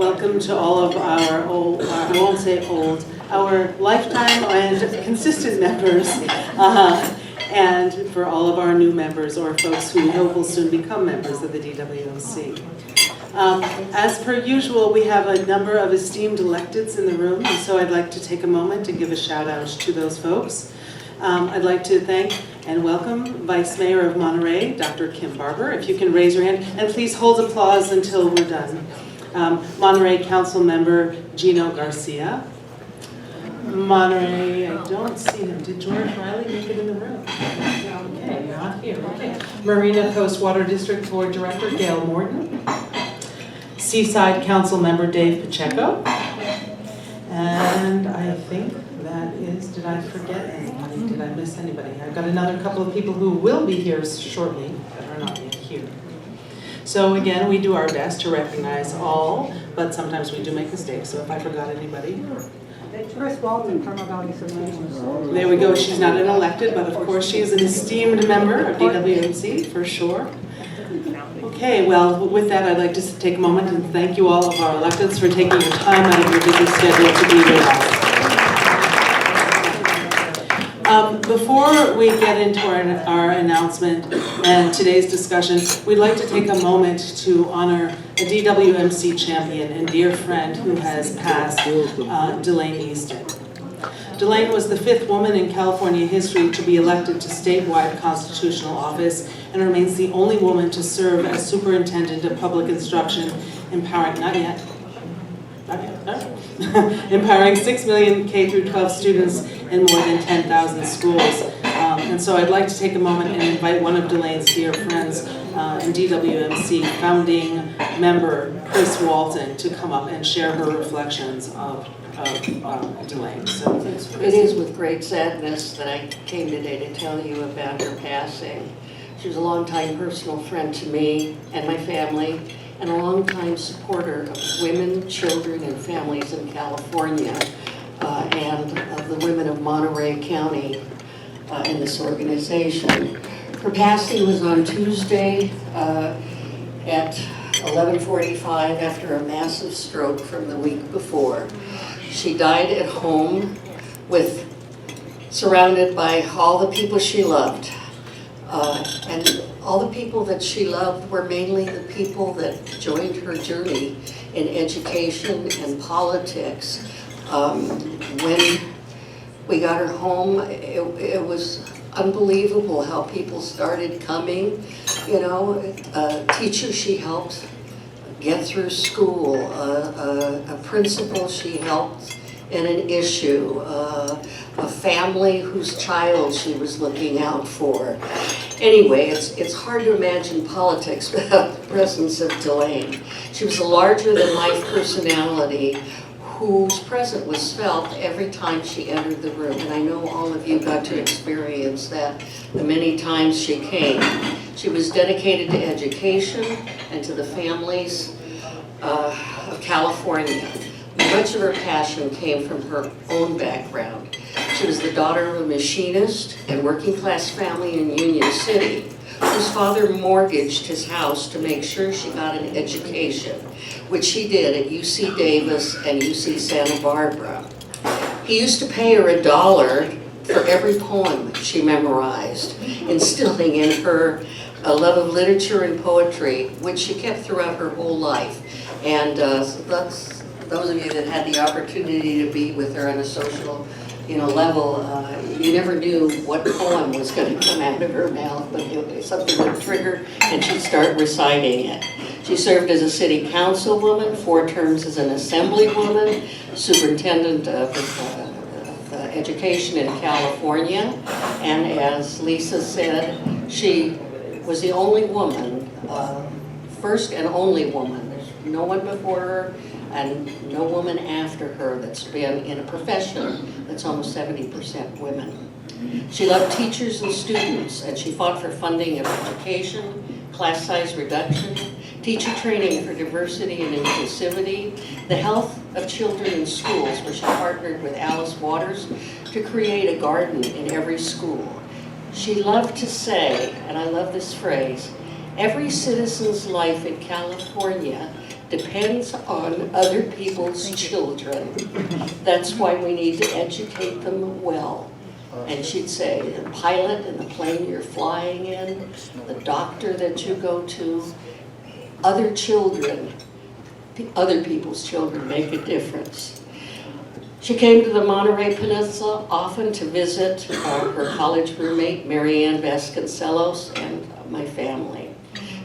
welcome to all of our old, I won't say old, our lifetime and consistent members, and for all of our new members or folks who we hope will soon become members of the DWMC. As per usual, we have a number of esteemed electeds in the room, and so I'd like to take a moment to give a shout out to those folks. I'd like to thank and welcome Vice Mayor of Monterey, Dr. Kim Barber. If you can raise your hand, and please hold applause until we're done. Monterey Council Member Gino Garcia. Monterey, I don't see him. Did George Riley make it in the room? Okay, not here. Okay. Marina Coast Water District Board Director Gail Morton. Seaside Council Member Dave Pacheco. And I think that is, did I forget anybody? Did I miss anybody? I've got another couple of people who will be here shortly that are not yet here. So again, we do our best to recognize all, but sometimes we do make mistakes, so if I forgot anybody. Chris Walton, Carmel Valley Solutions. There we go, she's not an elected, but of course she is an esteemed member of DWMC, for sure. Okay, well, with that, I'd like to take a moment and thank you all of our electeds for taking your time out of your busy schedule to be with us. Before we get into our announcement and today's discussion, we'd like to take a moment to honor a DWMC champion and dear friend who has passed, Delane Easton. Delane was the 5th woman in California history to be elected to statewide constitutional office and remains the only woman to serve as superintendent of public instruction, empowering 6 million K-12 students in more than 10,000 schools. And so I'd like to take a moment and invite one of Delane's dear friends and DWMC founding member, Chris Walton, to come up and share her reflections of Delane. So, it is with great sadness that I came today to tell you about her passing. She was a longtime personal friend to me and my family, and a longtime supporter of women, children, and families in California, and of the women of Monterey County in this organization. Her passing was on Tuesday at 11:45 after a massive stroke from the week before. She died at home surrounded by all the people she loved. And all the people that she loved were mainly the people that joined her journey in education and politics. When we got her home, it was unbelievable how people started coming. You know, teachers she helped get through school, a principal she helped in an issue, a family whose child she was looking out for. Anyway, it's hard to imagine politics without the presence of Delane. She was a larger-than-life personality whose presence was felt every time she entered the room. And I know all of you got to experience that the many times she came. She was dedicated to education and to the families of California. Much of her passion came from her own background. She was the daughter of a machinist and working-class family in Union City, whose father mortgaged his house to make sure she got an education, which he did at UC Davis and UC Santa Barbara. He used to pay her $1 for every poem she memorized, instilling in her a love of literature and poetry, which she kept throughout her whole life. And so that's those of you that had the opportunity to be with her on a social, level, you never knew what poem was going to come out of her mouth, but something would trigger and she'd start reciting it. She served as a city councilwoman, 4 terms as an assemblywoman, superintendent of education in California, and as Lisa said, she was the only woman, first and only woman. There's no one before her and no woman after her that's been in a profession that's almost 70% women. She loved teachers and students, and she fought for funding of education, class size reduction, teacher training for diversity and inclusivity, the health of children in schools, where she partnered with Alice Waters to create a garden in every school. She loved to say, and I love this phrase, Every citizen's life in California depends on other people's children. That's why we need to educate them well. And she'd say, the pilot in the plane you're flying in, the doctor that you go to, other children, other people's children make a difference. She came to the Monterey Peninsula often to visit her college roommate, Marianne Vasconcelos, and my family.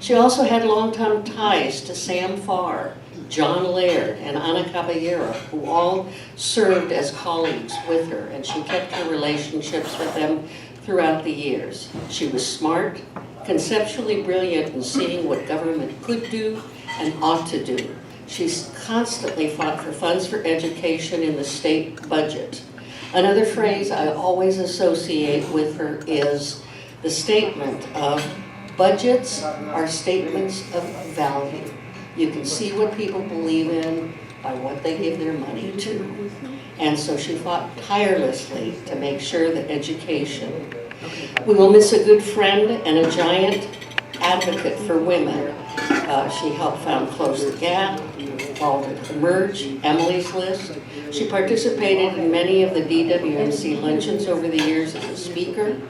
She also had long-time ties to Sam Farr, John Laird, and Ana Caballero, who all served as colleagues with her, and she kept her relationships with them throughout the years. She was smart, conceptually brilliant in seeing what government could do and ought to do. She's constantly fought for funds for education in the state budget. Another phrase I always associate with her is the statement of budgets are statements of value. You can see what people believe in by what they give their money to. And so she fought tirelessly to make sure that education. We will miss a good friend and a giant advocate for women. She helped found Close the Gap, founded Emerge, Emily's List. She participated in many of the DWMC luncheons over the years as a speaker,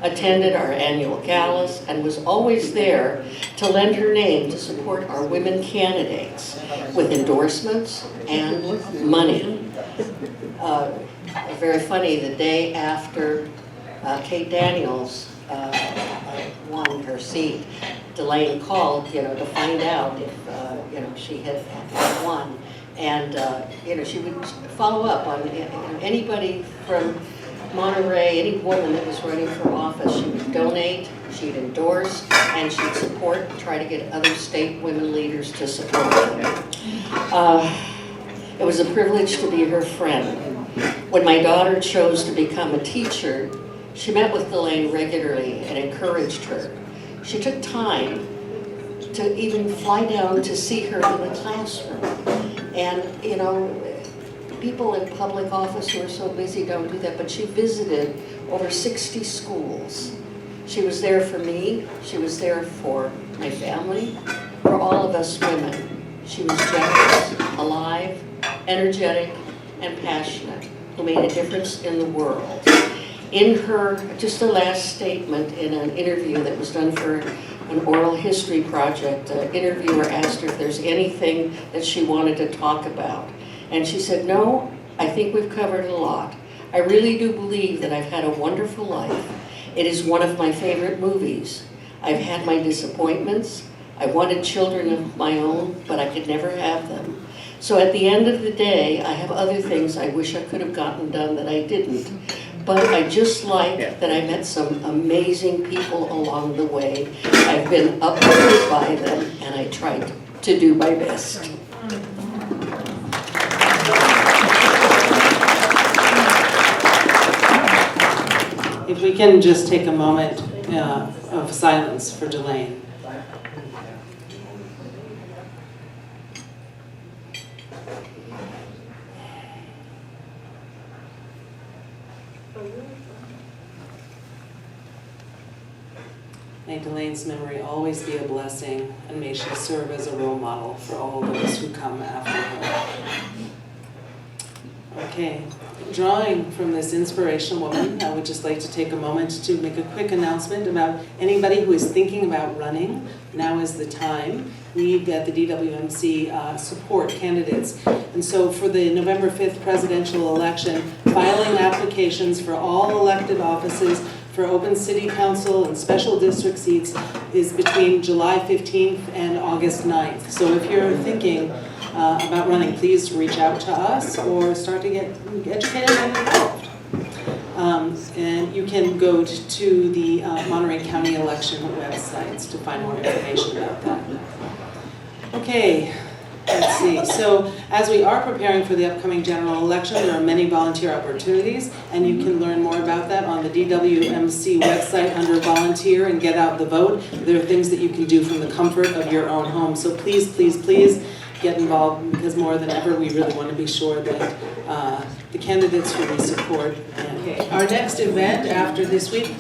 attended our annual galas, and was always there to lend her name to support our women candidates with endorsements and money. Very funny, the day after Kate Daniels won her seat, Delane called, to find out if, she had won. And, she would follow up on anybody from Monterey, any woman that was running for office. She would donate, she'd endorse, and she'd support and try to get other state women leaders to support them. It was a privilege to be her friend. When my daughter chose to become a teacher, she met with Delane regularly and encouraged her. She took time to even fly down to see her in the classroom. And, people in public office who are so busy don't do that, but she visited over 60 schools. She was there for me, she was there for my family, for all of us women. She was generous, alive, energetic, and passionate, who made a difference in the world. In her, just a last statement in an interview that was done for an oral history project, the interviewer asked her if there's anything that she wanted to talk about. And she said, no, I think we've covered a lot. I really do believe that I've had a wonderful life. It is one of my favorite movies. I've had my disappointments. I wanted children of my own, but I could never have them. So at the end of the day, I have other things I wish I could have gotten done that I didn't. But I just like that I met some amazing people along the way. I've been uplifted by them, and I tried to do my best. If we can just take a moment of silence for Delane. May Delane's memory always be a blessing, and may she serve as a role model for all those who come after her. Okay, drawing from this inspirational woman, I would just like to take a moment to make a quick announcement about anybody who is thinking about running. Now is the time. We at the DWMC support candidates. And so for the November 5th presidential election, filing applications for all elected offices for open city council and special district seats is between July 15th and August 9th. So if you're thinking about running, please reach out to us or start to get educated and involved. And you can go to the Monterey County election websites to find more information about that. Okay, let's see. So as we are preparing for the upcoming general election, there are many volunteer opportunities, and you can learn more about that on the DWMC website under volunteer and get out the vote. There are things that you can do from the comfort of your own home. So please, please, please get involved, because more than ever, we really want to be sure that the candidates who we support. Okay. Our next event after this week,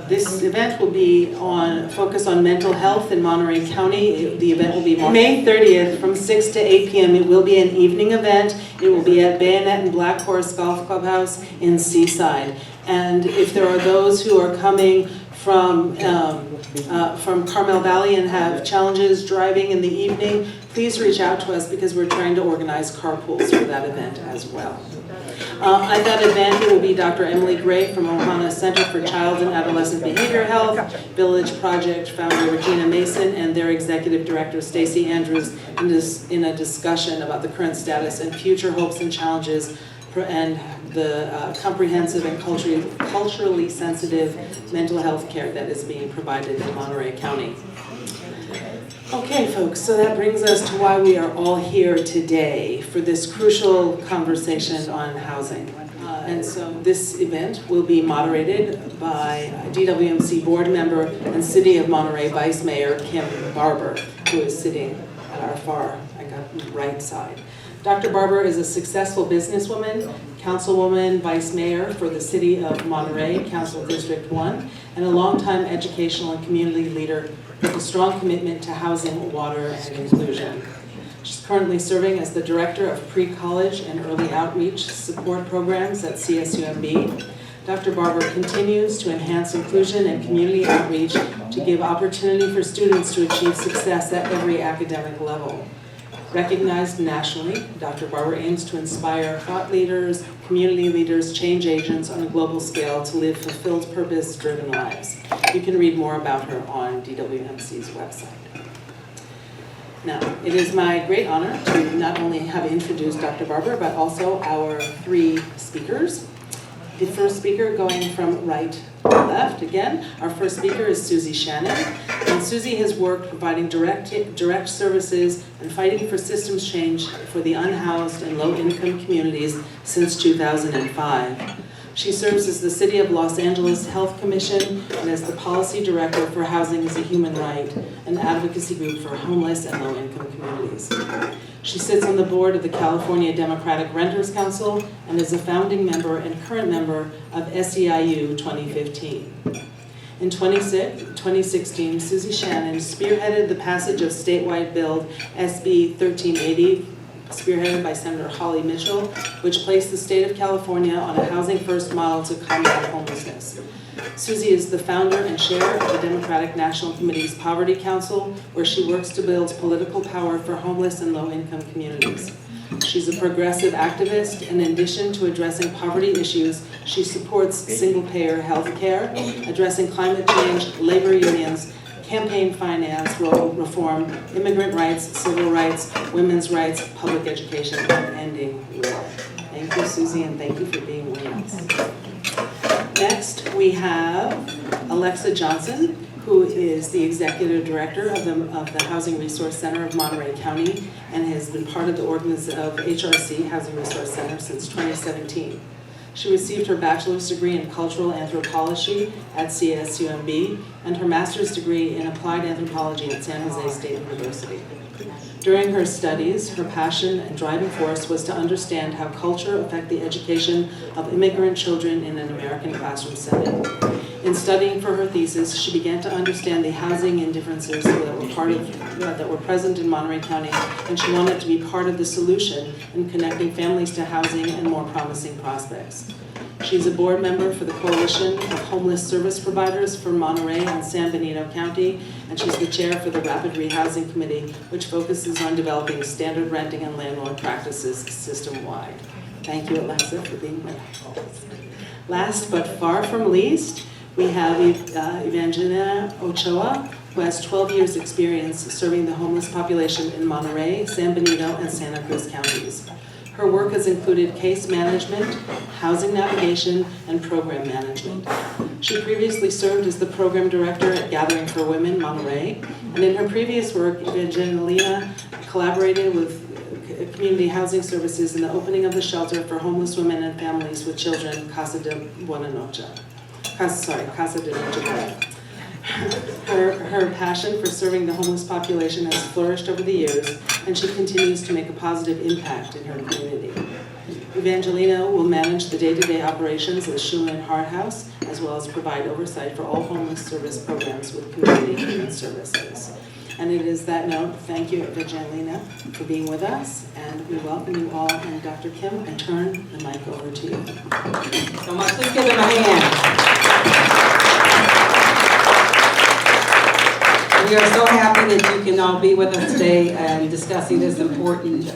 this event will be focus on mental health in Monterey County. The event will be May 30th from 6 to 8 p.m. It will be an evening event. It will be at Bayonet and Black Horse Golf Clubhouse in Seaside. And if there are those who are coming from Carmel Valley and have challenges driving in the evening, please reach out to us, because we're trying to organize carpools for that event as well. At that event, it will be Dr. Emily Gray from Ohana Center for Child and Adolescent Behavior Health, Village Project founder Regina Mason, and their executive director Stacy Andrews in a discussion about the current status and future hopes and challenges and the comprehensive and culturally sensitive mental health care that is being provided in Monterey County. Okay, folks, so that brings us to why we are all here today for this crucial conversation on housing. And so this event will be moderated by DWMC Board member and City of Monterey Vice Mayor Kim Barber, who is sitting at our right side. Dr. Barber is a successful businesswoman, councilwoman, vice mayor for the City of Monterey, Council District 1, and a longtime educational and community leader with a strong commitment to housing, water, and inclusion. She's currently serving as the Director of Pre-College and Early Outreach Support Programs at CSUMB. Dr. Barber continues to enhance inclusion and community outreach to give opportunity for students to achieve success at every academic level. Recognized nationally, Dr. Barber aims to inspire thought leaders, community leaders, change agents on a global scale to live fulfilled, purpose-driven lives. You can read more about her on DWMC's website. Now, it is my great honor to not only have introduced Dr. Barber, but also our three speakers. The first speaker, going from right to left again, our first speaker is Susie Shannon. And Susie has worked providing direct services and fighting for systems change for the unhoused and low-income communities since 2005. She serves as the City of Los Angeles Health Commission and as the Policy Director for Housing as a Human Right, an advocacy group for homeless and low-income communities. She sits on the board of the California Democratic Renters Council and is a founding member and current member of SEIU 2015. In 2016, Susie Shannon spearheaded the passage of statewide bill SB 1380, spearheaded by Senator Holly Mitchell, which placed the state of California on a housing-first model to combat homelessness. Susie is the founder and chair of the Democratic National Committee's Poverty Council, where she works to build political power for homeless and low-income communities. She's a progressive activist, and in addition to addressing poverty issues, she supports single-payer health care, addressing climate change, labor unions, campaign finance, reform, immigrant rights, civil rights, women's rights, public education, and ending war. Thank you, Susie, and thank you for being with us. Next, we have Alexa Johnson, who is the Executive Director of the Housing Resource Center of Monterey County and has been part of the organization of HRC, Housing Resource Center, since 2017. She received her bachelor's degree in cultural anthropology at CSUMB and her master's degree in applied anthropology at San Jose State University. During her studies, her passion and driving force was to understand how culture affects the education of immigrant children in an American classroom setting. In studying for her thesis, she began to understand the housing indifferences that were present in Monterey County, and she wanted to be part of the solution in connecting families to housing and more promising prospects. She's a board member for the Coalition of Homeless Service Providers for Monterey and San Benito County, and she's the chair for the Rapid Rehousing Committee, which focuses on developing standard renting and landlord practices system-wide. Thank you, Alexa, for being with us. Last but far from least, we have Evangelina Ochoa, who has 12 years' experience serving the homeless population in Monterey, San Benito, and Santa Cruz counties. Her work has included case management, housing navigation, and program management. She previously served as the program director at Gathering for Women, Monterey, and in her previous work, Evangelina collaborated with community housing services in the opening of the shelter for homeless women and families with children, Casa de Noche. Her passion for serving the homeless population has flourished over the years, and she continues to make a positive impact in her community. Evangelina will manage the day-to-day operations of Shuman HeartHouse, as well as provide oversight for all homeless service programs with community human services. And it is that note, thank you, Evangelina, for being with us, and we welcome you all. And Dr. Kim, I turn the mic over to you. So much. Let's give them a hand. We are so happy that you can all be with us today and discussing this important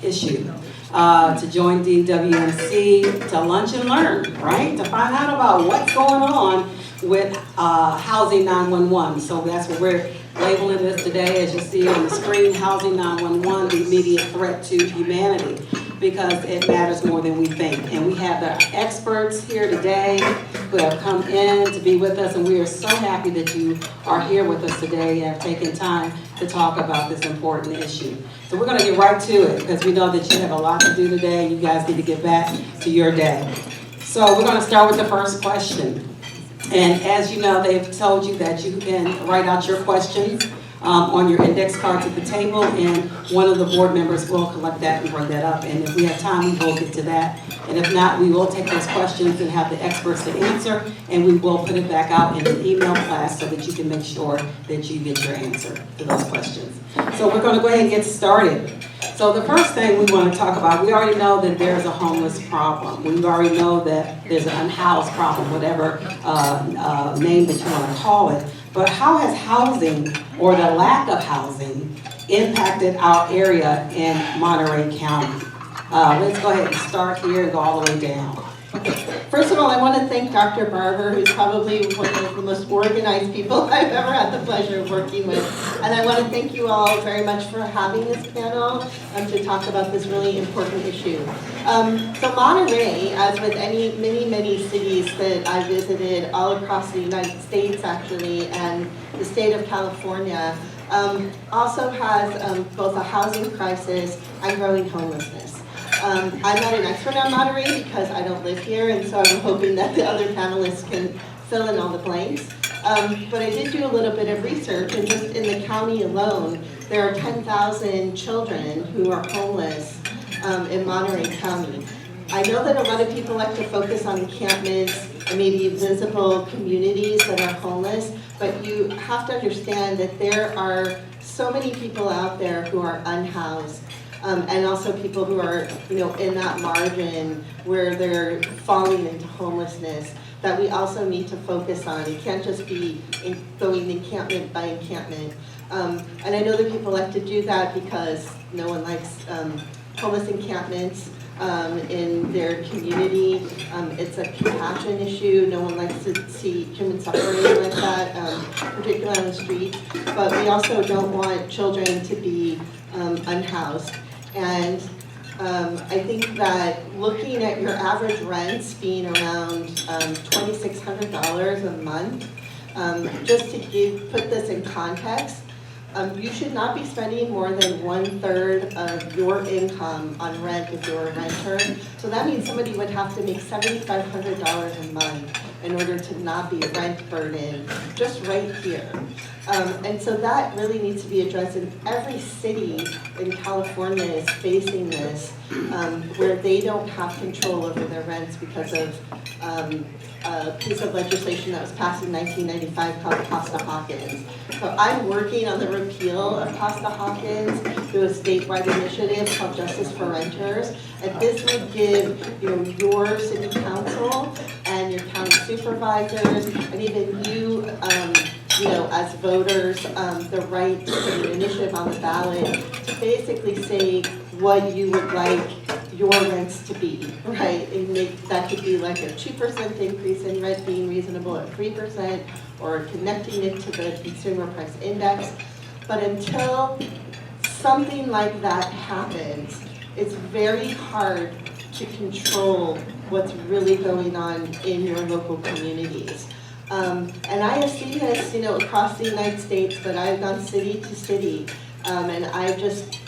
issue. To join DWMC, to lunch and learn, right? To find out about what's going on with Housing 911. So that's what we're labeling this today, as you see on the screen, Housing 911, the immediate threat to humanity, because it matters more than we think. And we have the experts here today who have come in to be with us, and we are so happy that you are here with us today and have taken time to talk about this important issue. So we're going to get right to it, because we know that you have a lot to do today, and you guys need to get back to your day. So we're going to start with the first question. And as you know, they've told you that you can write out your questions on your index cards at the table, and one of the board members will collect that and bring that up. And if we have time, we will get to that. And if not, we will take those questions and have the experts to answer, and we will put it back out in an email blast so that you can make sure that you get your answer to those questions. So we're going to go ahead and get started. So the first thing we want to talk about, we already know that there's a homeless problem. We already know that there's an unhoused problem, whatever name that you want to call it. But how has housing, or the lack of housing, impacted our area in Monterey County? Let's go ahead and start here and go all the way down. First of all, I want to thank Dr. Barber, who's probably one of the most organized people I've ever had the pleasure of working with. And I want to thank you all very much for having this panel to talk about this really important issue. So Monterey, as with many cities that I visited all across the United States actually, and the state of California, also has both a housing crisis and growing homelessness. I'm not an expert on Monterey because I don't live here, and so I'm hoping that the other panelists can fill in all the blanks. But I did do a little bit of research, and just in the county alone, there are 10,000 children who are homeless in Monterey County. I know that a lot of people like to focus on encampments and maybe visible communities that are homeless, but you have to understand that there are so many people out there who are unhoused. And also people who are, in that margin where they're falling into homelessness, that we also need to focus on. It can't just be going encampment by encampment. And I know that people like to do that because no one likes homeless encampments in their community. It's a compassion issue. No one likes to see human suffering like that, particularly on the streets. But we also don't want children to be unhoused. And I think that looking at your average rents being around $2,600 a month, just to put this in context, you should not be spending more than 1/3 of your income on rent if you're a renter. So that means somebody would have to make $7,500 a month in order to not be rent burdened, just right here. And so that really needs to be addressed, and every city in California is facing this, where they don't have control over their rents because of a piece of legislation that was passed in 1995 called Costa-Hawkins. So I'm working on the repeal of Costa-Hawkins through a statewide initiative called Justice for Renters, and this would give your city council and your county supervisors and even you, as voters, the right to put an initiative on the ballot to basically say what you would like your rents to be, right? And that could be like a 2% increase in rent being reasonable, or 3%, or connecting it to the consumer price index. But until something like that happens, it's very hard to control what's really going on in your local communities. And I have seen this, across the United States, but I've gone city to city, and I've just,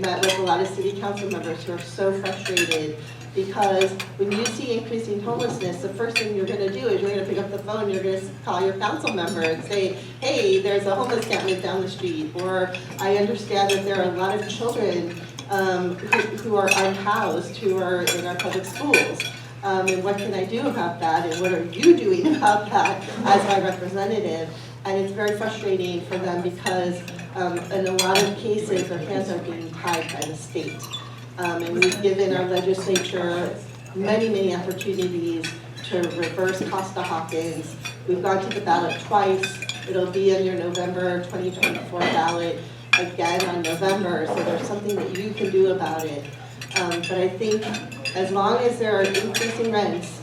met with a lot of city council members who are so frustrated Because when you see increasing homelessness, the first thing you're gonna do is you're gonna pick up the phone, you're gonna call your council member and say, hey, there's a homeless camp down the street. Or I understand that there are a lot of children who are unhoused, who are in our public schools. And what can I do about that? And what are you doing about that as my representative? And it's very frustrating for them because in a lot of cases, their hands are being tied by the state. And we've given our legislature many opportunities to reverse Costa-Hawkins. We've gone to the ballot twice. It'll be on your November 2024 ballot again on November, so there's something that you can do about it. But I think as long as there are increasing rents,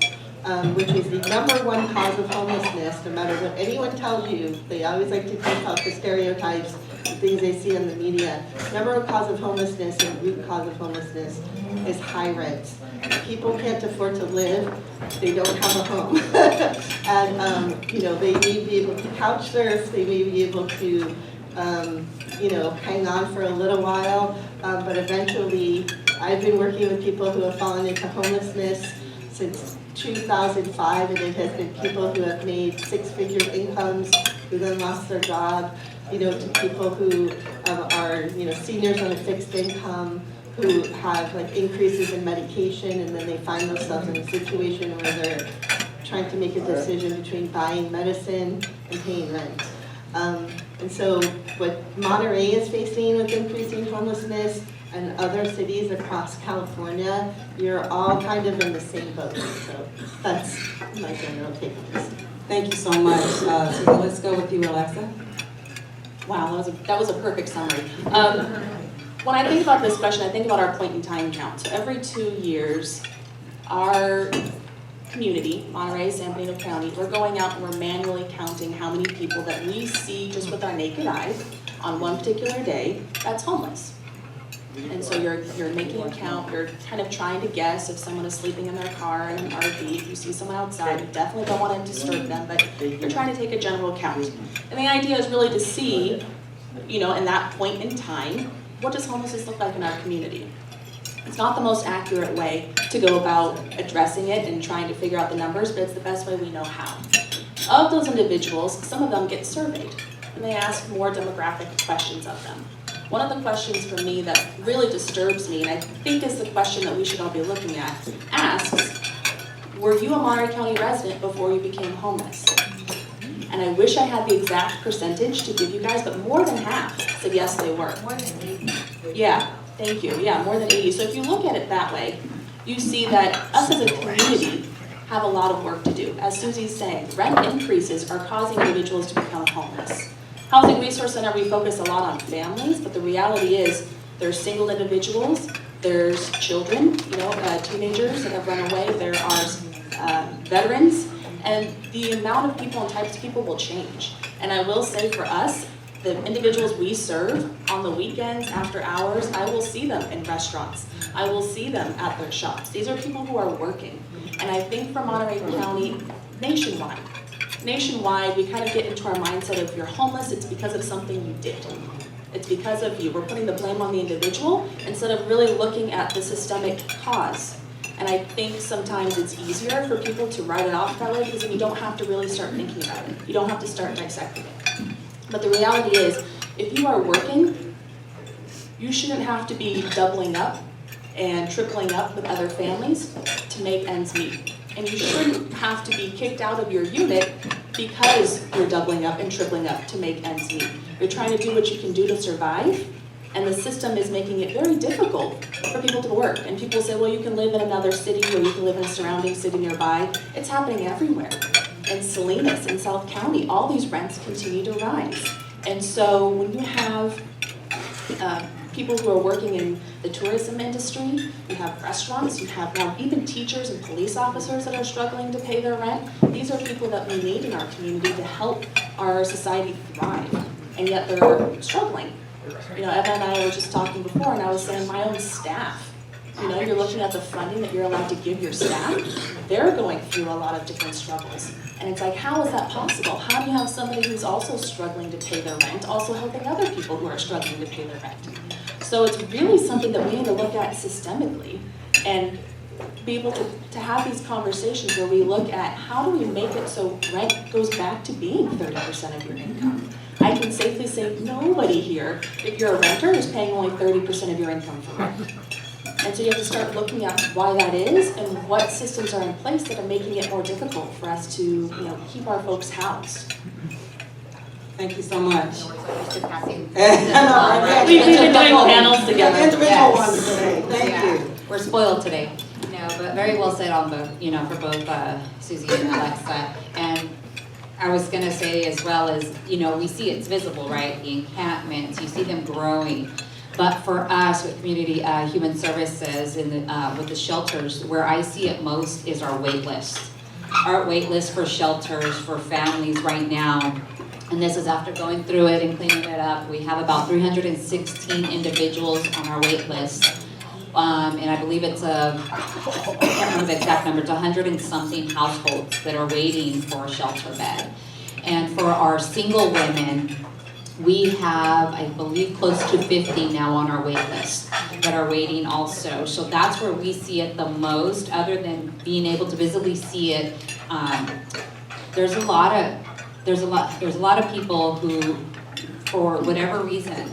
which is the #1 cause of homelessness, no matter what anyone tells you, they always like to take out the stereotypes, the things they see in the media. #1 cause of homelessness and root cause of homelessness is high rents. If people can't afford to live, they don't have a home. And, you know, they may be able to couch surf, they may be able to, you know, hang on for a little while, but eventually, I've been working with people who have fallen into homelessness since 2005, and it has been people who have made 6-figure incomes, who then lost their job, you know, to people who are, you know, seniors on a fixed income, who have like increases in medication, and then they find themselves in a situation where they're trying to make a decision between buying medicine and paying rent. And so what Monterey is facing with increasing homelessness and other cities across California, you're all kind of in the same boat. So that's my general take on this. Thank you so much. So let's go with you, Alexa. Wow, that was a perfect summary. When I think about this question, I think about our point in time count. So every 2 years, our community, Monterey, San Benito County, we're going out and we're manually counting how many people that we see just with our naked eye on one particular day that's homeless. And so you're making a count, you're kind of trying to guess if someone is sleeping in their car in an RV, if you see someone outside, you definitely don't want to disturb them, but you're trying to take a general count. And the idea is really to see, you know, in that point in time, what does homelessness look like in our community? It's not the most accurate way to go about addressing it and trying to figure out the numbers, but it's the best way we know how. Of those individuals, some of them get surveyed, and they ask more demographic questions of them. One of the questions for me that really disturbs me, and I think is the question that we should all be looking at, asks, were you a Monterey County resident before you became homeless? And I wish I had the exact percentage to give you guys, but more than half said yes, they were. More than 80. Yeah, thank you. Yeah, more than 80. So if you look at it that way, you see that us as a community have a lot of work to do. As Susie's saying, rent increases are causing individuals to become homeless. Housing Resource Center, we focus a lot on families, but the reality is there's single individuals, there's children, you know, teenagers that have run away, there are veterans, and the amount of people and types of people will change. And I will say for us, the individuals we serve on the weekends, after hours, I will see them in restaurants. I will see them at their shops. These are people who are working. And I think for Monterey County, nationwide, we kind of get into our mindset of you're homeless, it's because of something you did. It's because of you. We're putting the blame on the individual instead of really looking at the systemic cause. And I think sometimes it's easier for people to write it off that way because then you don't have to really start thinking about it. You don't have to start dissecting it. But the reality is, if you are working, you shouldn't have to be doubling up and tripling up with other families to make ends meet. And you shouldn't have to be kicked out of your unit because you're doubling up and tripling up to make ends meet. You're trying to do what you can do to survive, and the system is making it very difficult for people to work. And people say, well, you can live in another city or you can live in a surrounding city nearby. It's happening everywhere. In Salinas, in South County, all these rents continue to rise. And so when you have people who are working in the tourism industry, you have restaurants, you have now even teachers and police officers that are struggling to pay their rent. These are people that we need in our community to help our society thrive, and yet they're struggling. You know, Evan and I were just talking before, and I was saying my own staff, you know, you're looking at the funding that you're allowed to give your staff, they're going through a lot of different struggles. And it's like, how is that possible? How do you have somebody who's also struggling to pay their rent, also helping other people who are struggling to pay their rent? So it's really something that we need to look at systemically. And be able to have these conversations where we look at how do we make it so rent goes back to being 30% of your income. I can safely say nobody here, if you're a renter, is paying only 30% of your income for rent. And so you have to start looking at why that is and what systems are in place that are making it more difficult for us to, keep our folks housed. Thank you so much. We've been doing panels together. Individual ones today. Thank Yeah. you. We're spoiled today. No, but very well said on both, for both Susie and Alexa. And I was gonna say as well as, we see it's visible, right? The encampments, you see them growing. But for us with community human services and with the shelters, where I see it most is our wait list. Our wait list for shelters, for families right now. And this is after going through it and cleaning it up. We have about 316 individuals on our wait list. And I believe it's I can't remember the exact number, it's 100 and something households that are waiting for a shelter bed. And for our single women, we have, I believe, close to 50 now on our wait list that are waiting also. So that's where we see it the most, other than being able to visibly see it. There's a lot of people who, for whatever reason,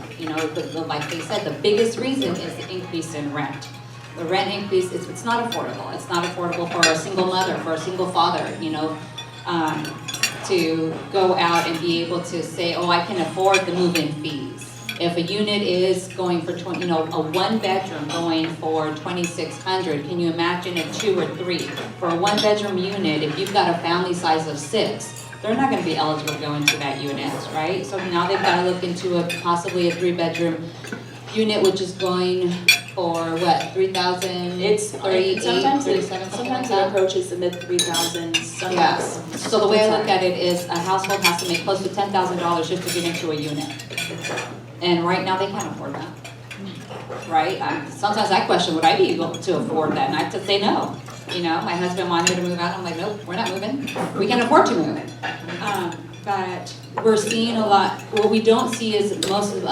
like they said, the biggest reason is the increase in rent. The rent increase, it's not affordable. It's not affordable for a single mother, for a single father, to go out and be able to say, oh, I can afford the move-in fees. If a unit is going for a one bedroom going for $2,600, can you imagine a 2 or 3? For a one bedroom unit, if you've got a family size of 6, they're not going to be eligible to go into that unit, right? So now they've got to look into possibly a 3-bedroom unit, which is going for what, 3,000? It's 38, sometimes 37, sometimes like it approaches the mid 3,000s. Yes. So the way I look at it is a household has to make close to $10,000 just to get into a unit. And right now they can't afford that, right? Sometimes I question, would I be able to afford that? And I have to say no. My husband wanted me to move out. I'm like, nope, we're not moving. We can afford to move. But we're seeing a lot. What we don't see is most of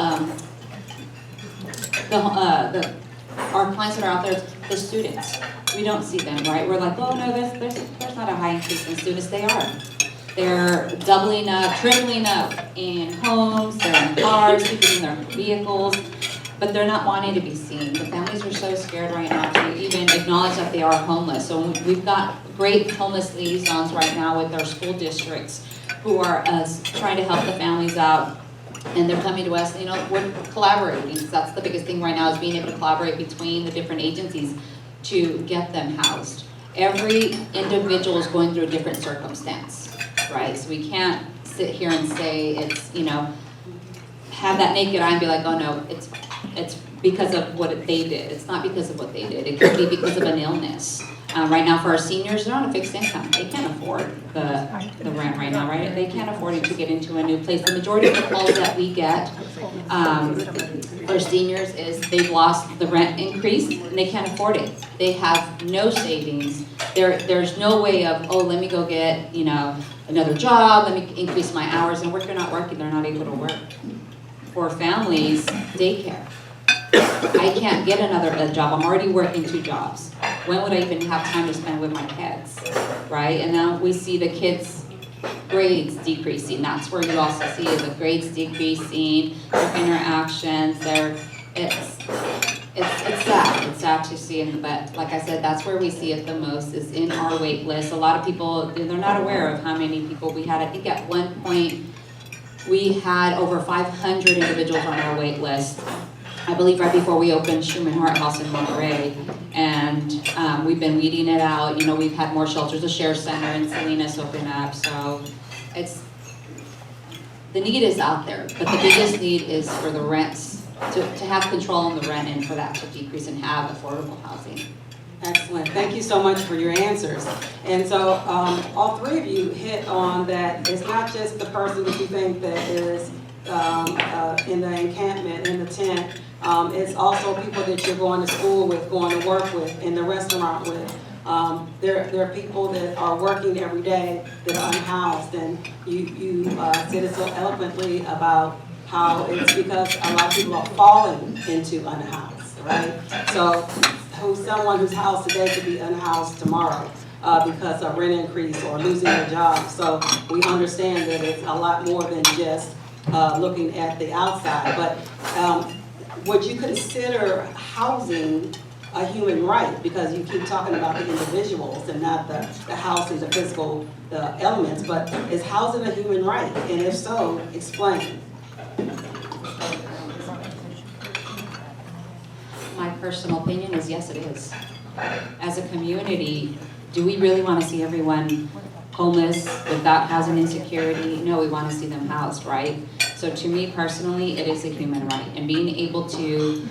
our clients that are out there, the students. We don't see them, right? We're like, oh no, there's not a high increase in students. They are. They're doubling up, tripling up in homes, they're in cars, people in their vehicles, but they're not wanting to be seen. The families are so scared right now to even acknowledge that they are homeless. So we've got great homeless liaisons right now with our school districts who are trying to help the families out. And they're coming to us, we're collaborating. So that's the biggest thing right now, is being able to collaborate between the different agencies to get them housed. Every individual is going through a different circumstance, right? So we can't sit here and say it's, have that naked eye and be like, oh no, it's because of what they did. It's not because of what they did. It could be because of an illness. Right now for our seniors, they're on a fixed income. They can't afford the rent right now, right? They can't afford it to get into a new place. The majority of the calls that we get for seniors is they've lost the rent increase and they can't afford it. They have no savings. There's no way of, oh, let me go get, another job, let me increase my hours, and they're not working, they're not able to work. For families, daycare. I can't get another job. I'm already working 2 jobs. When would I even have time to spend with my kids, right? And now we see the kids' grades decreasing. That's where you also see the grades decreasing, their interactions. It's sad. It's sad to see, but like I said, that's where we see it the most, is in our wait list. A lot of people, they're not aware of how many people we had. I think at one point we had over 500 individuals on our wait list. I believe right before we opened Shuman HeartHouse in Monterey, and we've been weeding it out. We've had more shelters, the Share Center in Salinas open up, so the need is out there, but the biggest need is for the rents, to have control on the rent and for that to decrease and have affordable housing. Excellent. Thank you so much for your answers. And so all 3 of you hit on that it's not just the person that you think that is in the encampment, in the tent. It's also people that you're going to school with, going to work with, in the restaurant with. There are people that are working every day that are unhoused, and you said it so eloquently about how it's because a lot of people are falling into unhoused, right? So someone whose house today could be unhoused tomorrow because of rent increase or losing their job. So we understand that it's a lot more than just looking at the outside. But would you consider housing a human right? Because you keep talking about the individuals and not the house and the physical elements, but is housing a human right? And if so, explain. My personal opinion is yes, it is. As a community, do we really want to see everyone homeless without housing insecurity? No, we want to see them housed, right? So to me personally, it is a human right. And being able to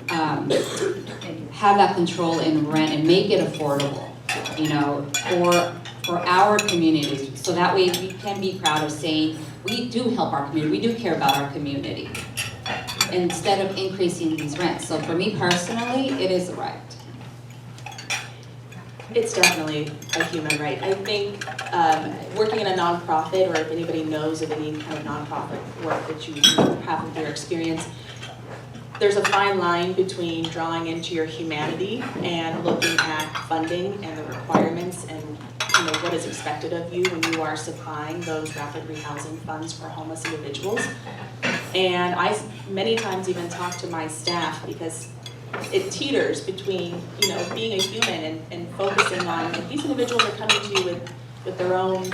have that control in rent and make it affordable, you know, for our communities. So that way we can be proud of saying, we do help our community, we do care about our community, instead of increasing these rents. So for me personally, it is a right. It's definitely a human right. I think working in a nonprofit, or if anybody knows of any kind of nonprofit work that you have with your experience, there's a fine line between drawing into your humanity and looking at funding and the requirements and what is expected of you when you are supplying those rapid rehousing funds for homeless individuals. And I many times even talk to my staff because it teeters between being a human and focusing on these individuals are coming to you with their own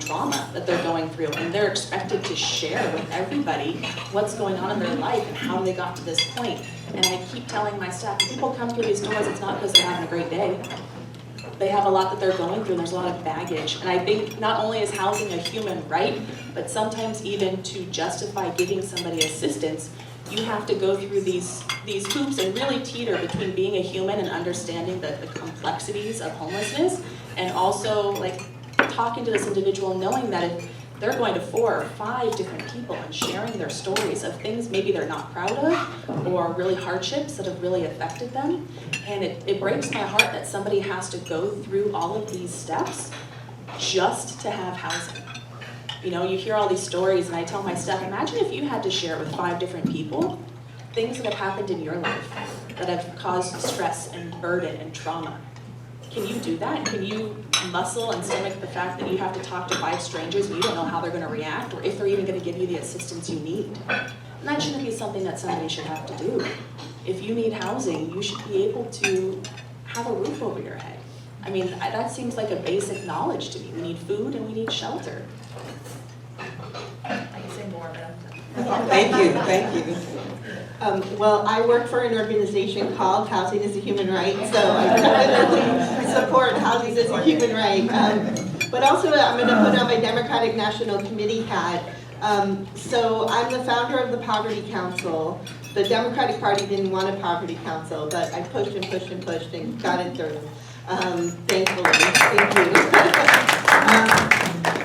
trauma that they're going through, and they're expected to share with everybody what's going on in their life and how they got to this point. And I keep telling my staff, when people come through these doors, it's not because they're having a great day. They have a lot that they're going through, and there's a lot of baggage. And I think not only is housing a human right, but sometimes even to justify giving somebody assistance, you have to go through these hoops and really teeter between being a human and understanding the complexities of homelessness, and also talking to this individual, knowing that if they're going to 4 or 5 different people and sharing their stories of things maybe they're not proud of or really hardships that have really affected them. And it breaks my heart that somebody has to go through all of these steps just to have housing. You hear all these stories, and I tell my staff, imagine if you had to share with 5 different people things that have happened in your life that have caused stress and burden and trauma. Can you do that? Can you muscle and stomach the fact that you have to talk to 5 strangers and you don't know how they're going to react or if they're even going to give you the assistance you need? And that shouldn't be something that somebody should have to do. If you need housing, you should be able to have a roof over your head. I mean, that seems like a basic knowledge to me. We need food and we need shelter. I can say more about Thank you. Well, I work for an organization called Housing is a Human Right, so I definitely support housing as a human right. But also, I'm going to put on my Democratic National Committee hat. So I'm the founder of the Poverty Council. The Democratic Party didn't want a Poverty Council, but I pushed and pushed and pushed and got it through. Thankfully, thank you.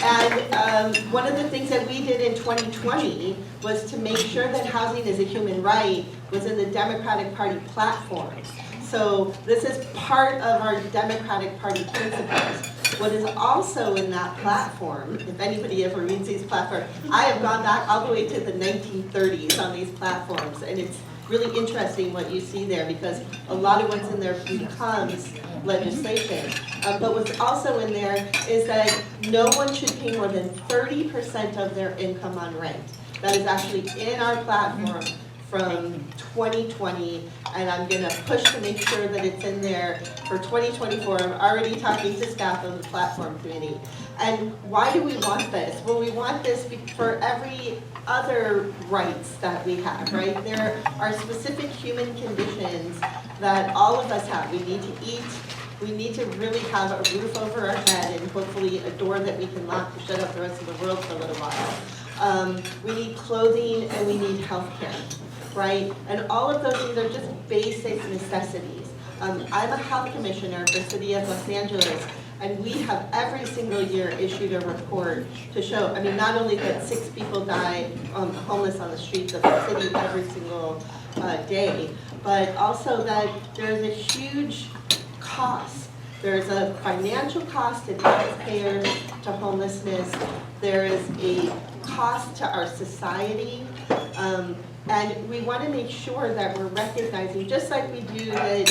And one of the things that we did in 2020 was to make sure that housing is a human right was in the Democratic Party platform. So this is part of our Democratic Party principles. What is also in that platform, if anybody ever reads these platforms, I have gone back all the way to the 1930s on these platforms, and it's really interesting what you see there because a lot of what's in there becomes legislation. But what's also in there is that no one should pay more than 30% of their income on rent. That is actually in our platform from 2020, and I'm going to push to make sure that it's in there for 2024. I'm already talking to staff of the platform committee. And why do we want this? Well, we want this for every other rights that we have, right? There are specific human conditions that all of us have. We need to eat. We need to really have a roof over our head and hopefully a door that we can lock to shut out the rest of the world for a little while. We need clothing and we need health care, right? And all of those things are just basic necessities. I'm a health commissioner for the city of Los Angeles, and we have every single year issued a report to show, I mean, not only that 6 people die homeless on the streets of the city every single day, but also that there's a huge cost. There's a financial cost to taxpayers, to homelessness. There is a cost to our society. And we want to make sure that we're recognizing, just like we do that,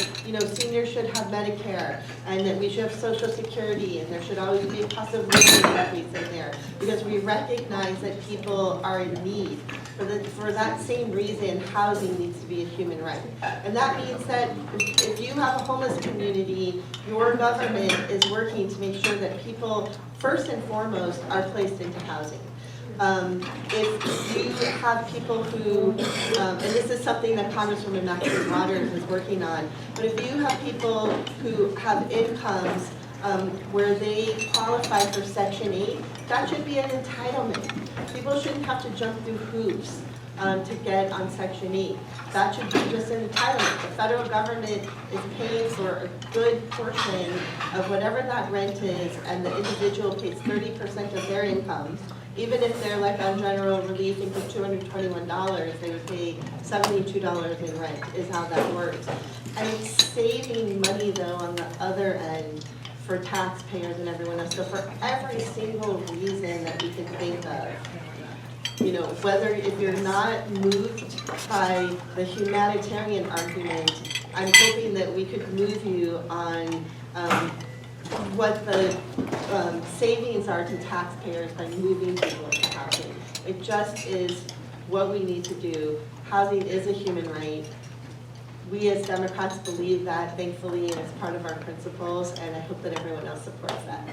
seniors should have Medicare, and that we should have Social Security, and there should always be a cost of living increase in there, because we recognize that people are in need. For that same reason, housing needs to be a human right. And that means that if you have a homeless community, your government is working to make sure that people, first and foremost, are placed into housing. If you have people who, and this is something that Congresswoman Waters is working on, but if you have people who have incomes where they qualify for Section 8, that should be an entitlement. People shouldn't have to jump through hoops to get on Section 8. That should be just an entitlement. The federal government is paying for a good portion of whatever that rent is, and the individual pays 30% of their income. Even if they're like on general relief and get $221, they would pay $72 in rent, is how that works. And it's saving money though on the other end for taxpayers and everyone else. So for every single reason that we can think of, whether if you're not moved by the humanitarian argument, I'm hoping that we could move you on what the savings are to taxpayers by moving people to housing. It just is what we need to do. Housing is a human right. We as Democrats believe that, thankfully, and it's part of our principles, and I hope that everyone else supports that.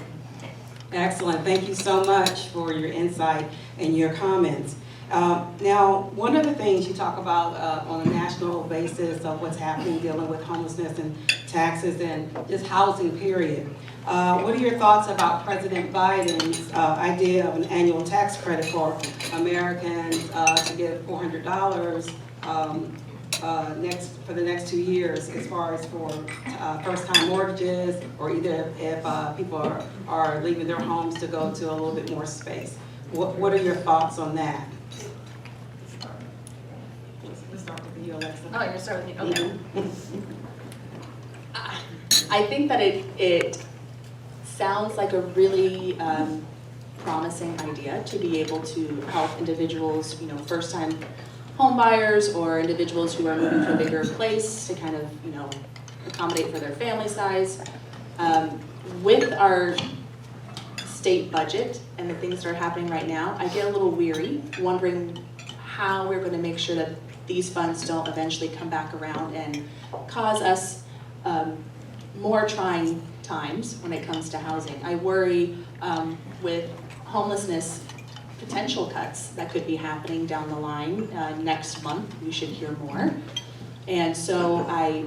Excellent. Thank you so much for your insight and your comments. Now, one of the things you talk about on a national basis of what's happening dealing with homelessness and taxes and just housing, period. What are your thoughts about President Biden's idea of an annual tax credit for Americans to get $400 for the next 2 years, as far as for first-time mortgages, or either if people are leaving their homes to go to a little bit more space? What are your thoughts on that? Let's start with you, Alexa. Oh, you're gonna start with me, okay. I think that it sounds like a really promising idea to be able to help individuals, first-time home buyers or individuals who are moving to a bigger place to kind of, accommodate for their family size. With our state budget and the things that are happening right now, I get a little weary, wondering how we're going to make sure that these funds don't eventually come back around and cause us more trying times when it comes to housing. I worry with homelessness potential cuts that could be happening down the line. Next month, we should hear more. And so I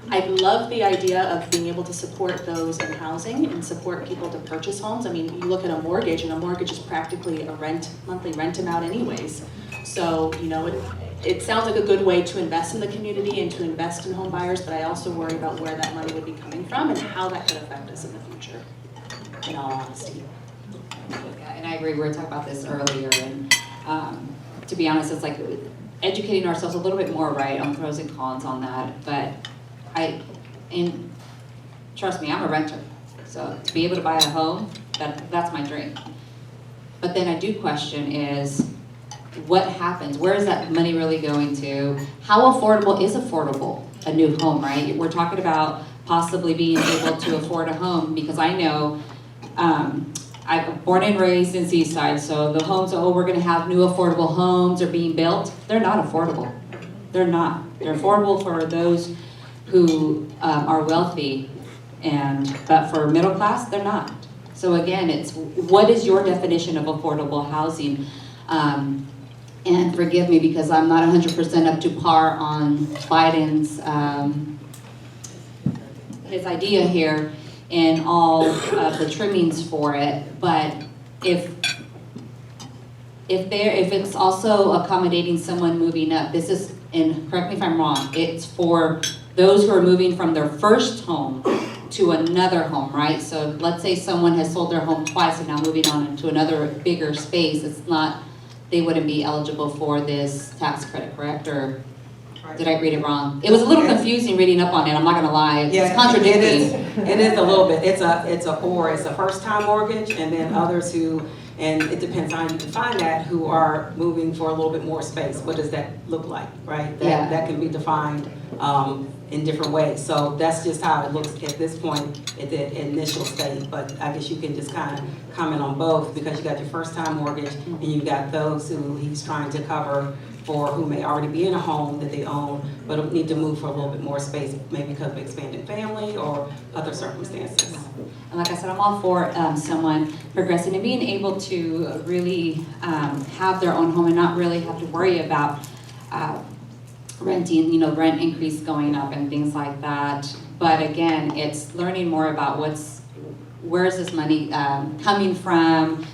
love the idea of being able to support those in housing and support people to purchase homes. I mean, you look at a mortgage, and a mortgage is practically a monthly rent amount anyways. So, it sounds like a good way to invest in the community and to invest in home buyers, but I also worry about where that money would be coming from and how that could affect us in the future, in all honesty. Yeah, and I agree, we were talking about this earlier, and to be honest, it's like educating ourselves a little bit more, right, on pros and cons on that, but and trust me, I'm a renter, so to be able to buy a home, that's my dream. But then I do question is, what happens? Where is that money really going to? How affordable is a new home, right? We're talking about possibly being able to afford a home, because I know, I'm born and raised in Seaside, so the homes, we're gonna have new affordable homes are being built. They're not affordable. They're not. They're affordable for those who are wealthy, but for middle class, they're not. So again, it's what is your definition of affordable housing? And forgive me because I'm not 100% up to par on Biden's his idea here and all of the trimmings for it. But if it's also accommodating someone moving up, this is, and correct me if I'm wrong, it's for those who are moving from their first home to another home, right? So let's say someone has sold their home twice and now moving on into another bigger space. It's not, they wouldn't be eligible for this tax credit, correct? Or did I read it wrong? It was a little confusing reading up on it, I'm not gonna lie. It's contradicting. It is a little bit. It's a first-time mortgage, and then others who and it depends on how you define that, who are moving for a little bit more space. What does that look like, right? That can be defined in different ways. So that's just how it looks at this point at the initial stage. But I guess you can just kind of comment on both, because you got your first time mortgage and you got those who he's trying to cover for who may already be in a home that they own, but need to move for a little bit more space, maybe because of expanded family or other circumstances. And like I said, I'm all for someone progressing and being able to really have their own home and not really have to worry about renting, rent increase going up and things like that. But again, it's learning more about where's this money coming from,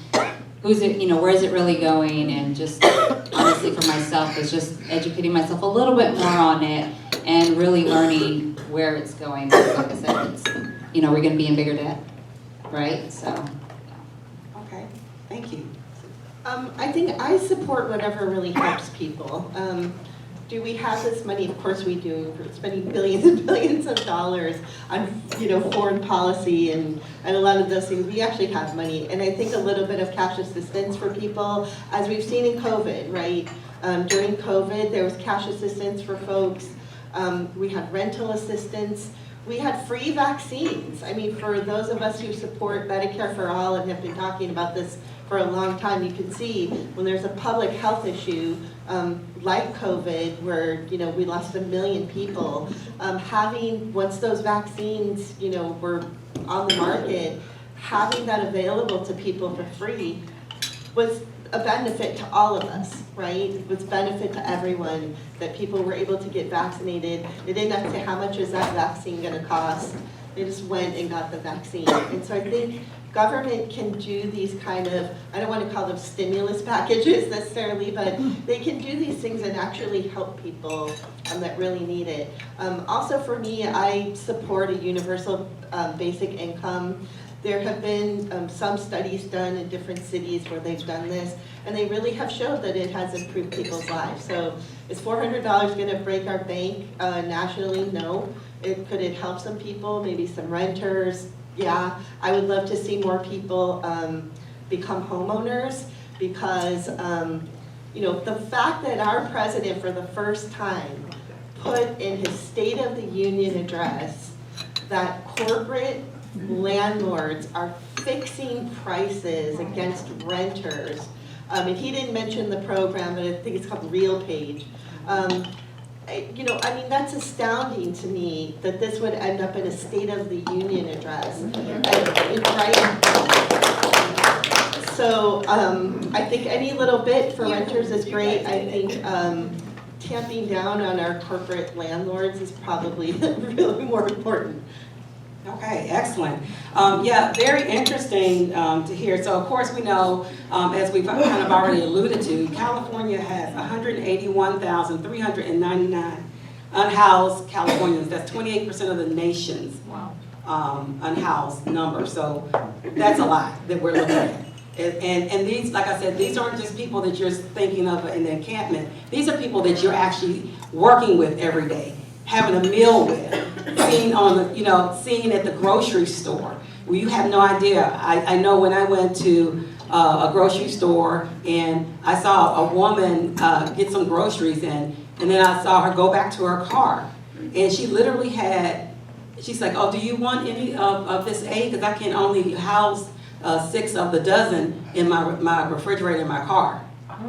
who's it, where is it really going, and just honestly for myself is just educating myself a little bit more on it and really learning where it's going. Like I said, it's, we're going to be in bigger debt, right? So. Okay, thank you. I think I support whatever really helps people. Do we have this money? Of course we do. We're spending billions and billions of dollars on, foreign policy and a lot of those things. We actually have money. And I think a little bit of cash assistance for people, as we've seen in COVID, right? During COVID, there was cash assistance for folks. We had rental assistance. We had free vaccines. I mean, for those of us who support Medicare for All and have been talking about this for a long time, you can see when there's a public health issue like COVID, where we lost 1 million people, once those vaccines were on the market, having that available to people for free was a benefit to all of us, right? It was a benefit to everyone that people were able to get vaccinated. They didn't have to say how much is that vaccine going to cost. They just went and got the vaccine. And so I think government can do these kind of, I don't want to call them stimulus packages necessarily, but they can do these things and actually help people that really need it. Also for me, I support a universal basic income. There have been some studies done in different cities where they've done this, and they really have showed that it has improved people's lives. So is $400 going to break our bank nationally? No. Could it help some people, maybe some renters? Yeah. I would love to see more people become homeowners, because the fact that our president for the first time put in his State of the Union address that corporate landlords are fixing prices against renters. And he didn't mention the program, but I think it's called RealPage. I mean, that's astounding to me that this would end up in a State of the Union address. Right? So I think any little bit for renters is great. I think tamping down on our corporate landlords is probably really more important. Okay, excellent. Yeah, very interesting to hear. So of course we know, as we've kind of already alluded to, California has 181,399 unhoused Californians. That's 28% of the nation's unhoused number. So that's a lot that we're looking at. And these, like I said, these aren't just people that you're thinking of in the encampment. These are people that you're actually working with every day, having a meal with, seeing seeing at the grocery store. Well, you have no idea. I know when I went to a grocery store and I saw a woman get some groceries and then I saw her go back to her car, and she literally she's like, oh, do you want any of this aid? Because I can only house 6 of the dozen in my refrigerator in my car.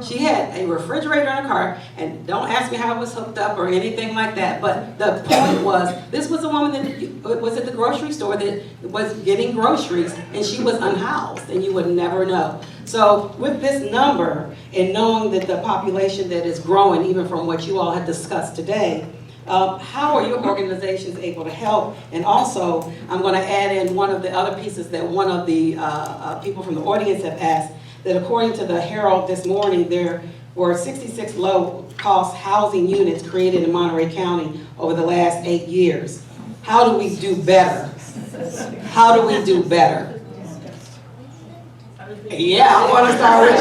She had a refrigerator in her car, and don't ask me how it was hooked up or anything like that, but the point was, this was a woman that was at the grocery store that was getting groceries, and she was unhoused, and you would never know. So with this number, and knowing that the population that is growing, even from what you all had discussed today, how are your organizations able to help? And also, I'm going to add in one of the other pieces that one of the people from the audience have asked, that according to the Herald this morning, there were 66 low-cost housing units created in Monterey County over the last 8 years. How do we do better? How do we do better? Yeah, I want to start with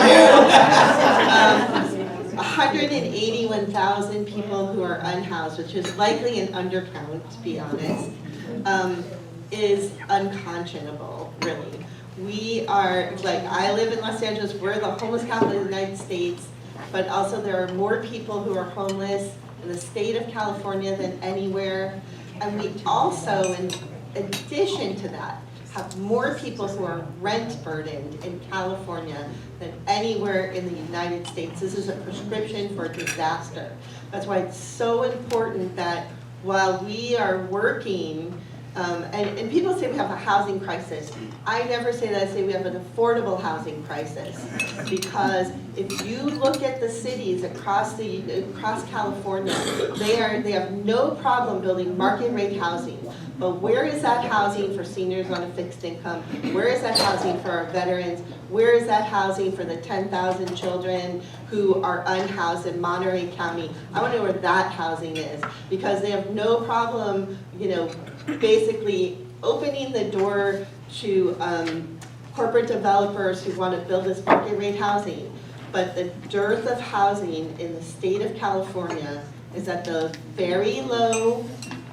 you. 181,000 people who are unhoused, which is likely an undercount, to be honest, is unconscionable, really. We are, like, I live in Los Angeles, we're the homeless capital of the United States, but also there are more people who are homeless in the state of California than anywhere. And we also, in addition to that, have more people who are rent burdened in California than anywhere in the United States. This is a prescription for disaster. That's why it's so important that while we are working, and people say we have a housing crisis. I never say that, I say we have an affordable housing crisis. Because if you look at the cities across California, they have no problem building market rate housing. But where is that housing for seniors on a fixed income? Where is that housing for our veterans? Where is that housing for the 10,000 children who are unhoused in Monterey County? I want to know where that housing is, because they have no problem, basically opening the door to corporate developers who want to build this market rate housing. But the dearth of housing in the state of California is at the very low,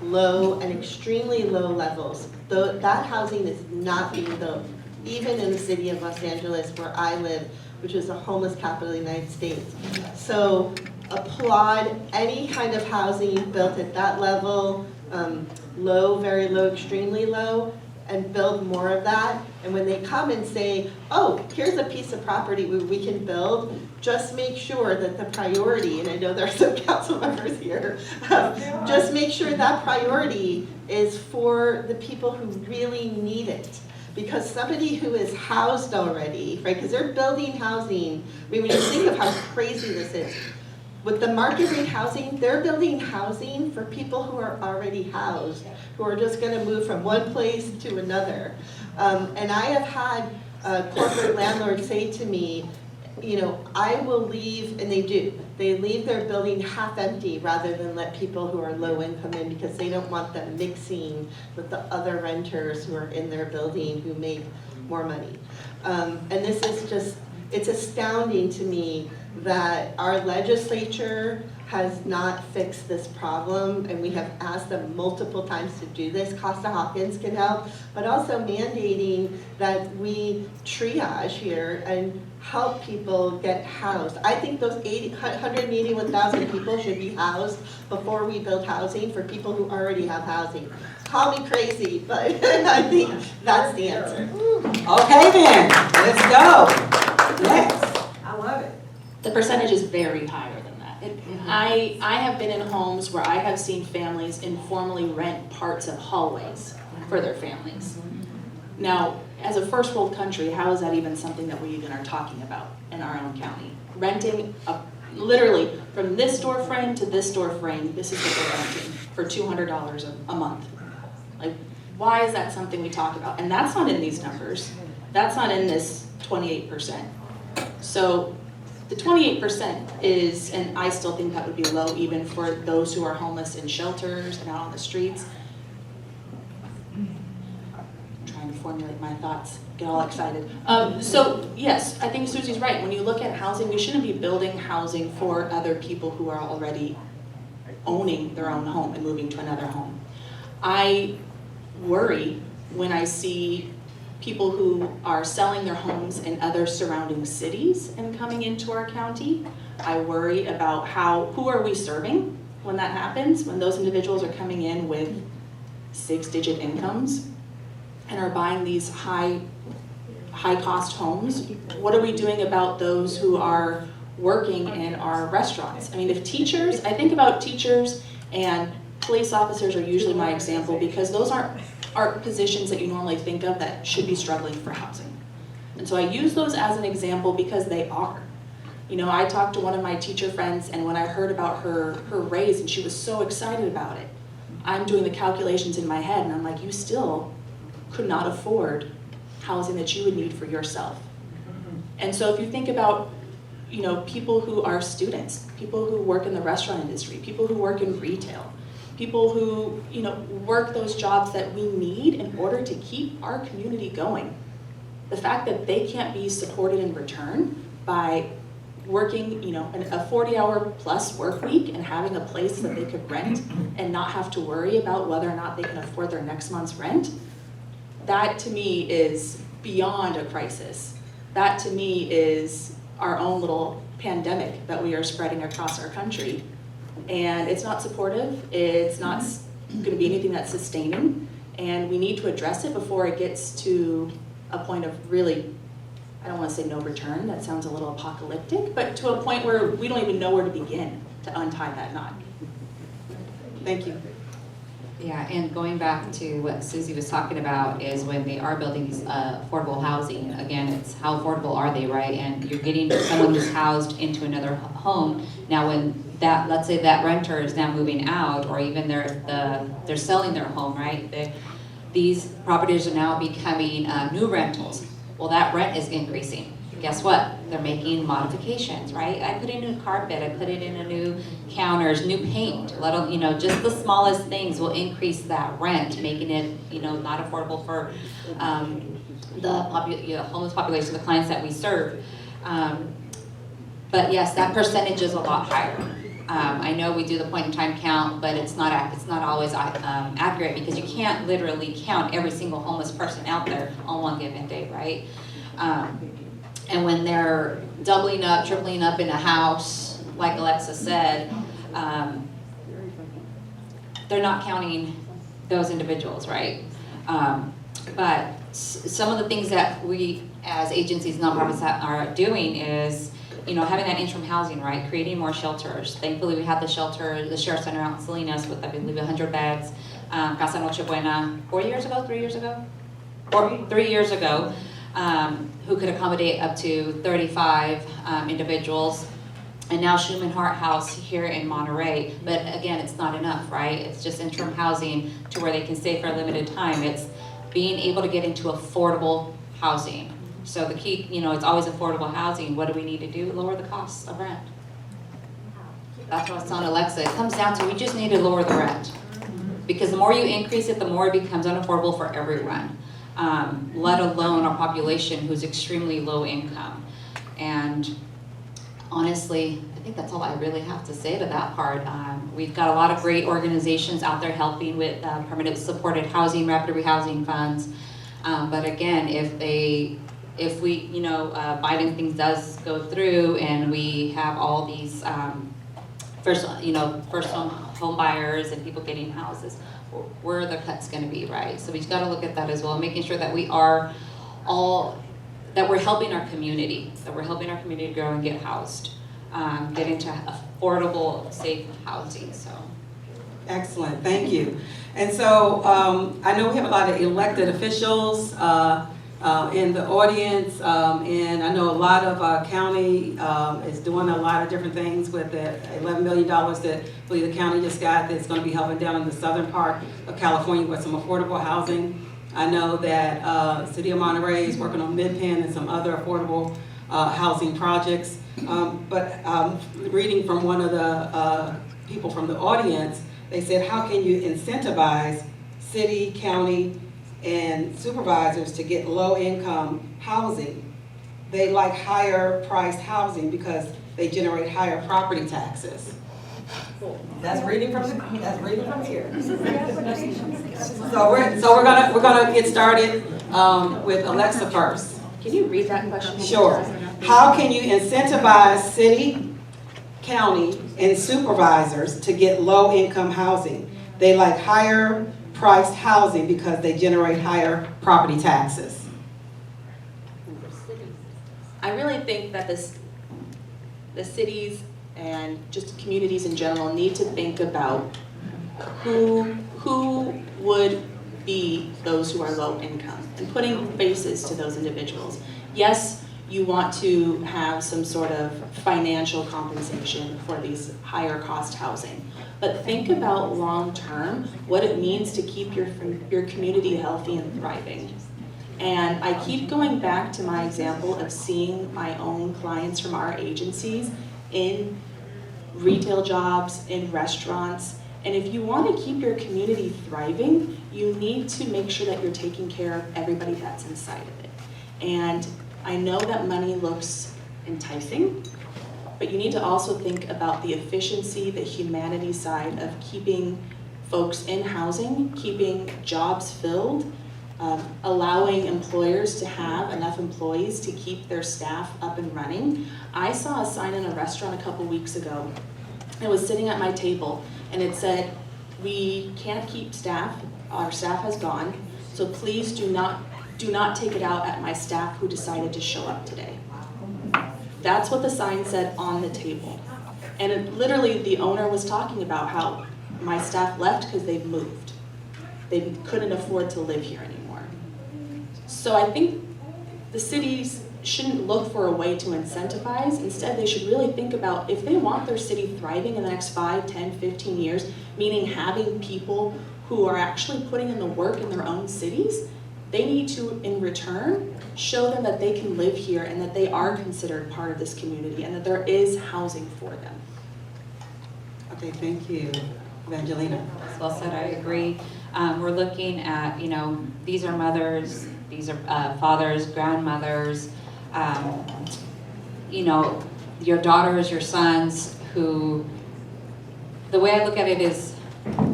and extremely low levels. That housing is not being built, even in the city of Los Angeles where I live, which is the homeless capital of the United States. So applaud any kind of housing built at that level, low, very low, extremely low, and build more of that. And when they come and say, oh, here's a piece of property where we can build, just make sure that the priority, and I know there are some council members here, just make sure that priority is for the people who really need it. Because somebody who is housed already, right, because they're building housing, I mean, when you think of how crazy this is, with the market rate housing, they're building housing for people who are already housed, who are just going to move from one place to another. And I have had corporate landlords say to me, I will leave, and they do. They leave their building half empty rather than let people who are low income in, because they don't want them mixing with the other renters who are in their building who make more money. And this is just, it's astounding to me that our legislature has not fixed this problem, and we have asked them multiple times to do this. Costa-Hawkins can help, but also mandating that we triage here and help people get housed. I think those 181,000 people should be housed before we build housing for people who already have housing. Call me crazy, but I think that's the answer. Okay then, let's go. Next. I love it. The percentage is very higher than that. I have been in homes where I have seen families informally rent parts of hallways for their families. Now, as a first world country, how is that even something that we even are talking about in our own county? Renting, literally, from this door frame to this door frame, this is what we're renting for $200 a month. Like, why is that something we talk about? And that's not in these numbers. That's not in this 28%. So the 28% is, and I still think that would be low even for those who are homeless in shelters and out on the streets. Trying to formulate my thoughts, get all excited. So yes, I think Susie's right. When you look at housing, we shouldn't be building housing for other people who are already owning their own home and moving to another home. I worry when I see people who are selling their homes in other surrounding cities and coming into our county. I worry about who are we serving when that happens, when those individuals are coming in with 6-digit incomes and are buying these high cost homes. What are we doing about those who are working in our restaurants? I mean, if teachers, I think about teachers, and police officers are usually my example, because those aren't positions that you normally think of that should be struggling for housing. And so I use those as an example because they are. I talked to one of my teacher friends, and when I heard about her raise, and she was so excited about it, I'm doing the calculations in my head, and I'm like, you still could not afford housing that you would need for yourself. And so if you think about, people who are students, people who work in the restaurant industry, people who work in retail, people who, work those jobs that we need in order to keep our community going. The fact that they can't be supported in return by working, a 40-hour plus work week and having a place that they could rent and not have to worry about whether or not they can afford their next month's rent, that to me is beyond a crisis. That to me is our own little pandemic that we are spreading across our country. And it's not supportive, it's not gonna be anything that's sustaining, and we need to address it before it gets to a point of really, I don't wanna say no return, that sounds a little apocalyptic, but to a point where we don't even know where to begin to untie that knot. Thank you. Yeah, and going back to what Susie was talking about is when they are building these affordable housing, again, it's how affordable are they, right? And you're getting someone who's housed into another home. Now when that, let's say that renter is now moving out, or even they're selling their home, right? These properties are now becoming new rentals. Well, that rent is increasing. Guess what? They're making modifications, right? I put in a new carpet, I put it in a new counters, new paint, just the smallest things will increase that rent, making it, not affordable for the homeless population, the clients that we serve. But yes, that percentage is a lot higher. I know we do the point in time count, but it's not always accurate because you can't literally count every single homeless person out there on one given day, right? And when they're doubling up, tripling up in a house, like Alexa said, they're not counting those individuals, right? But some of the things that we as agencies, nonprofits are doing is, having that interim housing, right? Creating more shelters. Thankfully, we had the Sheriff Center out in Salinas with, I believe, 100 beds. Casa Noche Buena, 3 years ago, who could accommodate up to 35 individuals. And now Shuman HeartHouse here in Monterey. But again, it's not enough, right? It's just interim housing to where they can stay for a limited time. It's being able to get into affordable housing. So the key, it's always affordable housing. What do we need to do? Lower the costs of rent. That's what I was telling Alexa. It comes down to we just need to lower the rent. Because the more you increase it, the more it becomes unaffordable for everyone. Let alone our population who's extremely low income. And honestly, I think that's all I really have to say to that part. We've got a lot of great organizations out there helping with permanent supported housing, rapid rehousing funds. But again, if Biden things does go through and we have all these first home buyers and people getting houses, where are the cuts going to be, right? So we've got to look at that as well, making sure that we're helping our community, to grow and get housed, get into affordable, safe housing. So. Excellent, thank you. And so I know we have a lot of elected officials in the audience, and I know a lot of county is doing a lot of different things with the $11 million that I believe the county just got that's going to be helping down in the southern part of California with some affordable housing. I know that City of Monterey is working on Mid-Penn and some other affordable housing projects. But reading from one of the people from the audience, they said, how can you incentivize city, county, and supervisors to get low-income housing? They like higher-priced housing because they generate higher property taxes. That's reading from here. So we're gonna get started with Alexa first. Can you read that question? Sure. How can you incentivize city, county, and supervisors to get low-income housing? They like higher-priced housing because they generate higher property taxes. I really think that the cities and just communities in general need to think about who would be those who are low income and putting faces to those individuals. Yes, you want to have some sort of financial compensation for these higher cost housing, but think about long term what it means to keep your community healthy and thriving. And I keep going back to my example of seeing my own clients from our agencies in retail jobs, in restaurants. And if you want to keep your community thriving, you need to make sure that you're taking care of everybody that's inside of it. And I know that money looks enticing, but you need to also think about the efficiency, the humanity side of keeping folks in housing, keeping jobs filled, allowing employers to have enough employees to keep their staff up and running. I saw a sign in a restaurant a couple weeks ago. It was sitting at my table and it said, "We can't keep staff, our staff has gone, so please do not take it out at my staff who decided to show up today." That's what the sign said on the table. And it, literally the owner was talking about how my staff left because they've moved. They couldn't afford to live here anymore. So I think the cities shouldn't look for a way to incentivize. Instead, they should really think about if they want their city thriving in the next 5, 10, 15 years, meaning having people who are actually putting in the work in their own cities, they need to, in return, show them that they can live here and that they are considered part of this community and that there is housing for them. Okay, thank you. Evangelina. Well said, I agree. We're looking at, these are mothers, these are fathers, grandmothers, your daughters, your sons, who, the way I look at it is,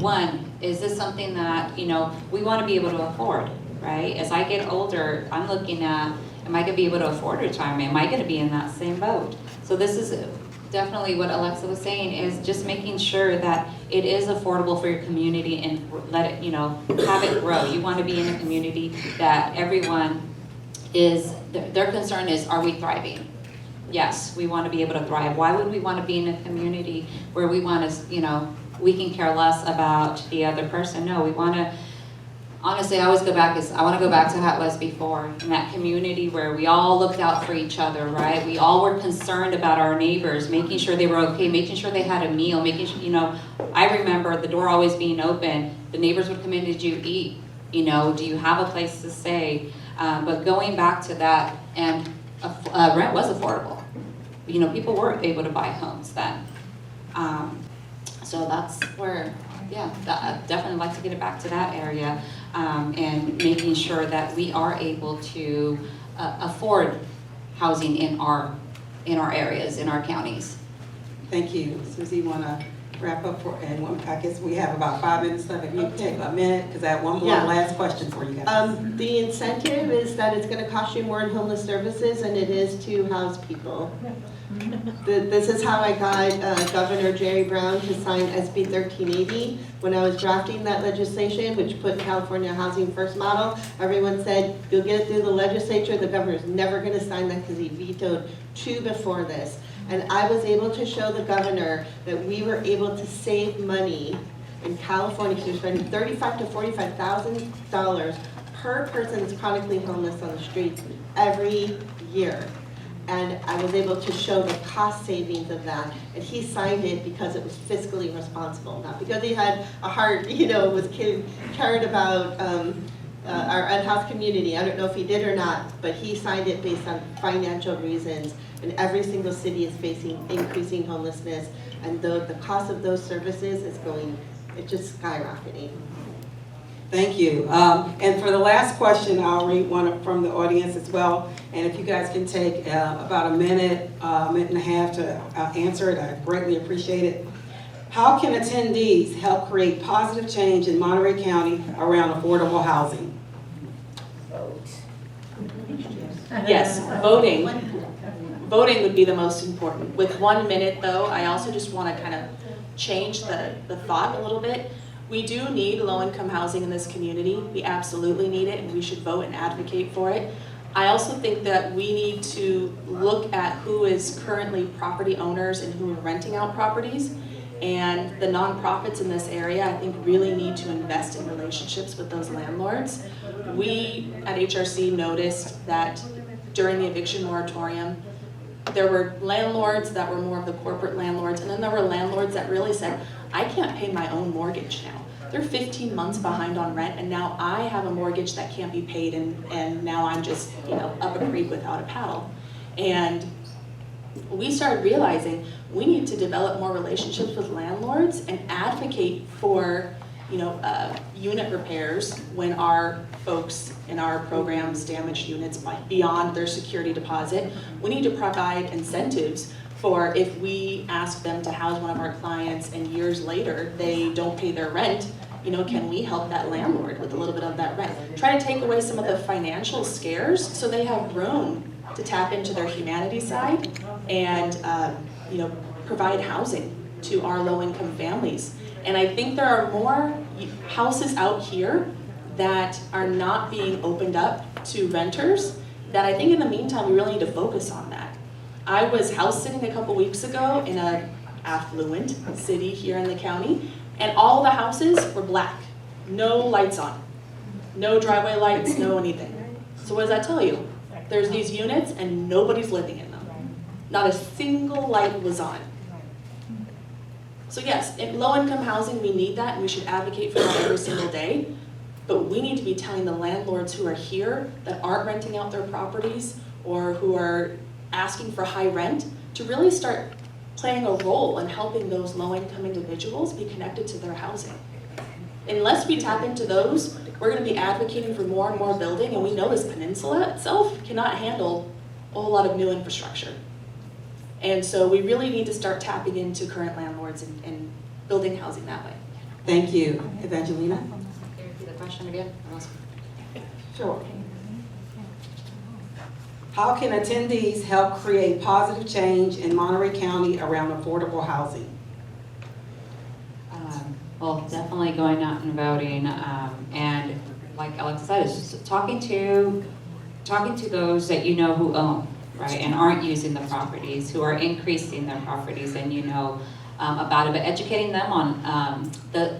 one, is this something that, we want to be able to afford, right? As I get older, I'm looking at, am I going to be able to afford retirement? Am I going to be in that same boat? So this is definitely what Alexa was saying, is just making sure that it is affordable for your community and let it, have it grow. You want to be in a community that everyone is, their concern is, are we thriving? Yes, we want to be able to thrive. Why would we want to be in a community where we want to, we can care less about the other person? No, we want to, honestly, I want to go back to how it was before, in that community where we all looked out for each other, right? We all were concerned about our neighbors, making sure they were okay, making sure they had a meal, making sure, I remember the door always being open. The neighbors would come in, did you eat? Do you have a place to stay? But going back to that, and rent was affordable. People were able to buy homes then. So that's where, I'd definitely like to get it back to that area, and making sure that we are able to afford housing in our areas, in our counties. Thank you. Susie, you want to wrap up I guess we have about 5 minutes left. If you can take a minute, because I have one more last question for you guys. The incentive is that it's going to cost you more in homeless services than it is to house people. This is how I got Governor Jerry Brown to sign SB 1380. When I was drafting that legislation, which put California Housing First model, everyone said, you'll get it through the legislature. The governor's never going to sign that because he vetoed 2 before this. And I was able to show the governor that we were able to save money in California, because we're spending $35,000 to $45,000 per person that's chronically homeless on the streets every year. And I was able to show the cost savings of that. And he signed it because it was fiscally responsible, not because he had a heart, was cared about our unhoused community. I don't know if he did or not, but he signed it based on financial reasons. And every single city is facing increasing homelessness. And the cost of those services is it's just skyrocketing. Thank you. And for the last question, I'll read one from the audience as well. And if you guys can take about a minute and a half to answer it, I greatly appreciate it. How can attendees help create positive change in Monterey County around affordable housing? Yes, voting. Voting would be the most important. With 1 minute though, I also just want to kind of change the thought a little bit. We do need low-income housing in this community. We absolutely need it, and we should vote and advocate for it. I also think that we need to look at who is currently property owners and who are renting out properties. And the nonprofits in this area, I think, really need to invest in relationships with those landlords. We at HRC noticed that during the eviction moratorium, there were landlords that were more of the corporate landlords, and then there were landlords that really said, I can't pay my own mortgage now. They're 15 months behind on rent, and now I have a mortgage that can't be paid, and now I'm just up a creek without a paddle. And we started realizing we need to develop more relationships with landlords and advocate for unit repairs when our folks in our programs damage units beyond their security deposit. We need to provide incentives for if we ask them to house one of our clients and years later they don't pay their rent You know, can we help that landlord with a little bit of that rent? Try to take away some of the financial scares so they have room to tap into their humanity side and, you know, provide housing to our low-income families. And I think there are more houses out here that are not being opened up to renters that I think in the meantime, we really need to focus on that. I was house sitting a couple weeks ago in an affluent city here in the county, and all the houses were black, no lights on, no driveway lights, no anything. So what does that tell you? There's these units and nobody's living in them. Not a single light was on. So yes, in low-income housing, we need that and we should advocate for that every single day. But we need to be telling the landlords who are here that aren't renting out their properties or who are asking for high rent to really start playing a role in helping those low-income individuals be connected to their housing. Unless we tap into those, we're going to be advocating for more and more building, and we know this peninsula itself cannot handle a whole lot of new infrastructure. And so we really need to start tapping into current landlords and building housing that way. Thank you. Evangelina? Can you repeat the question again? Sure. How can attendees help create positive change in Monterey County around affordable housing? Well, definitely going out and voting, and like Alex said, it's just talking to those that you know who own, right, and aren't using the properties, who are increasing their properties, and you know about it, but educating them on the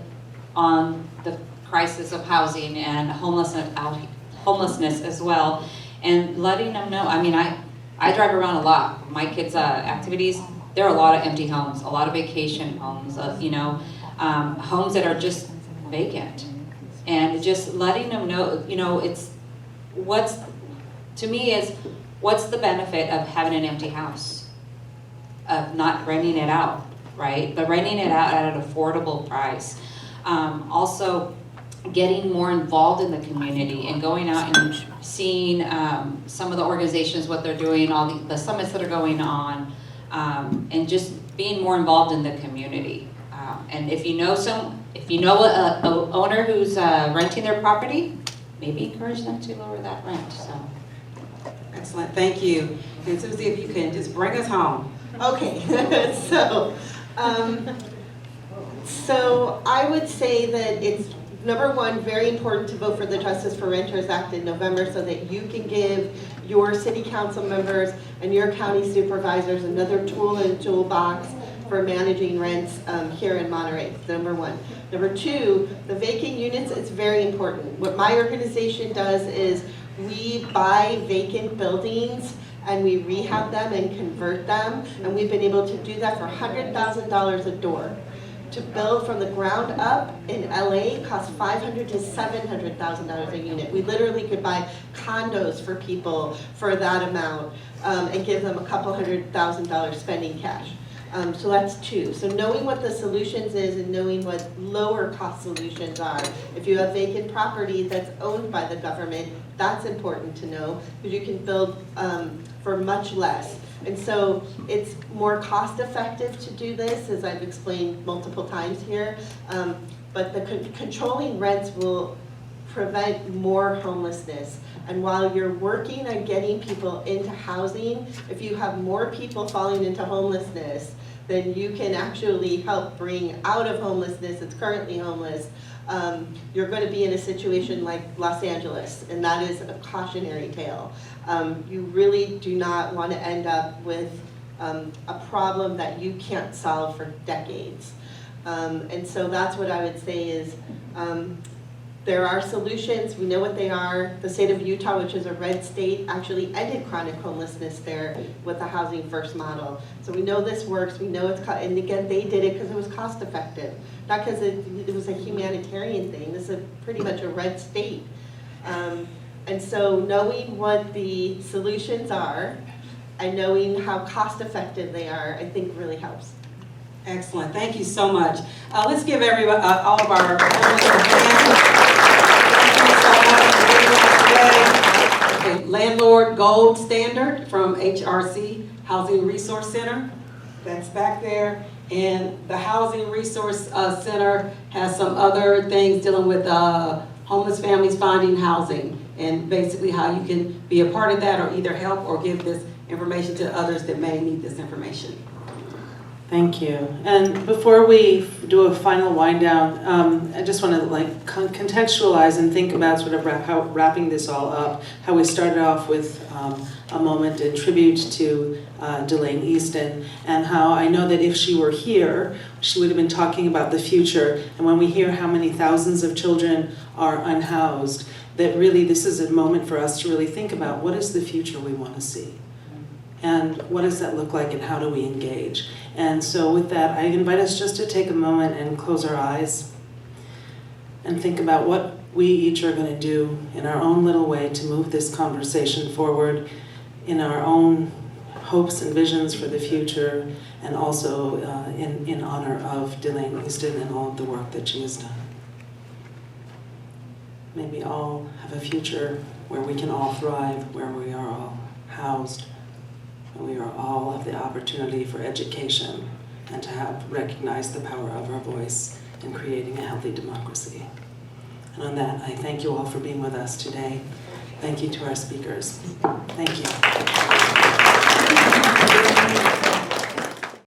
crisis of housing and homelessness as well, and letting them know. I mean, I drive around a lot. My kids' activities, there are a lot of empty homes, a lot of vacation homes, you know. Homes that are just vacant, and just letting them know, you know, what's the benefit of having an empty house, of not renting it out, right? But renting it out at an affordable price. Also, getting more involved in the community and going out and seeing some of the organizations, what they're doing, all the summits that are going on, and just being more involved in the community. And if you know an owner who's renting their property, maybe encourage them to lower that rent. So, excellent, thank you. And Susie, if you can just bring us home. Okay, so I would say that it's, number one, very important to vote for the Justice for Renters Act in November so that you can give your city council members and your county supervisors another tool in the toolbox for managing rents here in Monterey, number one. Number two, the vacant units is very important. What my organization does is we buy vacant buildings and we rehab them and convert them, and we've been able to do that for $100,000 a door. To build from the ground up in LA costs $500,000 to $700,000 a unit. We literally could buy condos for people for that amount and give them a couple $100,000 spending cash. So that's two. So knowing what the solutions is and knowing what lower cost solutions are. If you have vacant property that's owned by the government, that's important to know because you can build for much less. And so it's more cost effective to do this, as I've explained multiple times here. But the controlling rents will prevent more homelessness. And while you're working on getting people into housing, if you have more people falling into homelessness, then you can actually help bring out of homelessness that's currently homeless. You're going to be in a situation like Los Angeles, and that is a cautionary tale. You really do not want to end up with a problem that you can't solve for decades. And so that's what I would say is there are solutions. We know what they are. The state of Utah, which is a red state, actually ended chronic homelessness there with the Housing First model. So we know this works. We know it's, and again, they did it because it was cost effective, not because it was a humanitarian thing. This is pretty much a red state. And so knowing what the solutions are and knowing how cost effective they are, I think really helps. Excellent, thank you so much. Let's give everybody, all of our hands. Okay, Landlord Gold Standard from HRC, Housing Resource Center. That's back there. And the Housing Resource Center has some other things dealing with homeless families finding housing, and basically how you can be a part of that or either help or give this information to others that may need this information. Thank you. And before we do a final wind down, I just want to contextualize and think about sort of how wrapping this all up, how we started off with a moment in tribute to Delane Easton, and how I know that if she were here, she would have been talking about the future. And when we hear how many thousands of children are unhoused, that really this is a moment for us to really think about what is the future we want to see. And what does that look like and how do we engage? And so with that, I invite us just to take a moment and close our eyes and think about what we each are going to do in our own little way to move this conversation forward in our own hopes and visions for the future, and also in honor of Delane Easton and all of the work that she has done. May we all have a future where we can all thrive, where we are all housed, and we are all have the opportunity for education and to have recognized the power of our voice in creating a healthy democracy. And on that, I thank you all for being with us today. Thank you to our speakers. Thank you.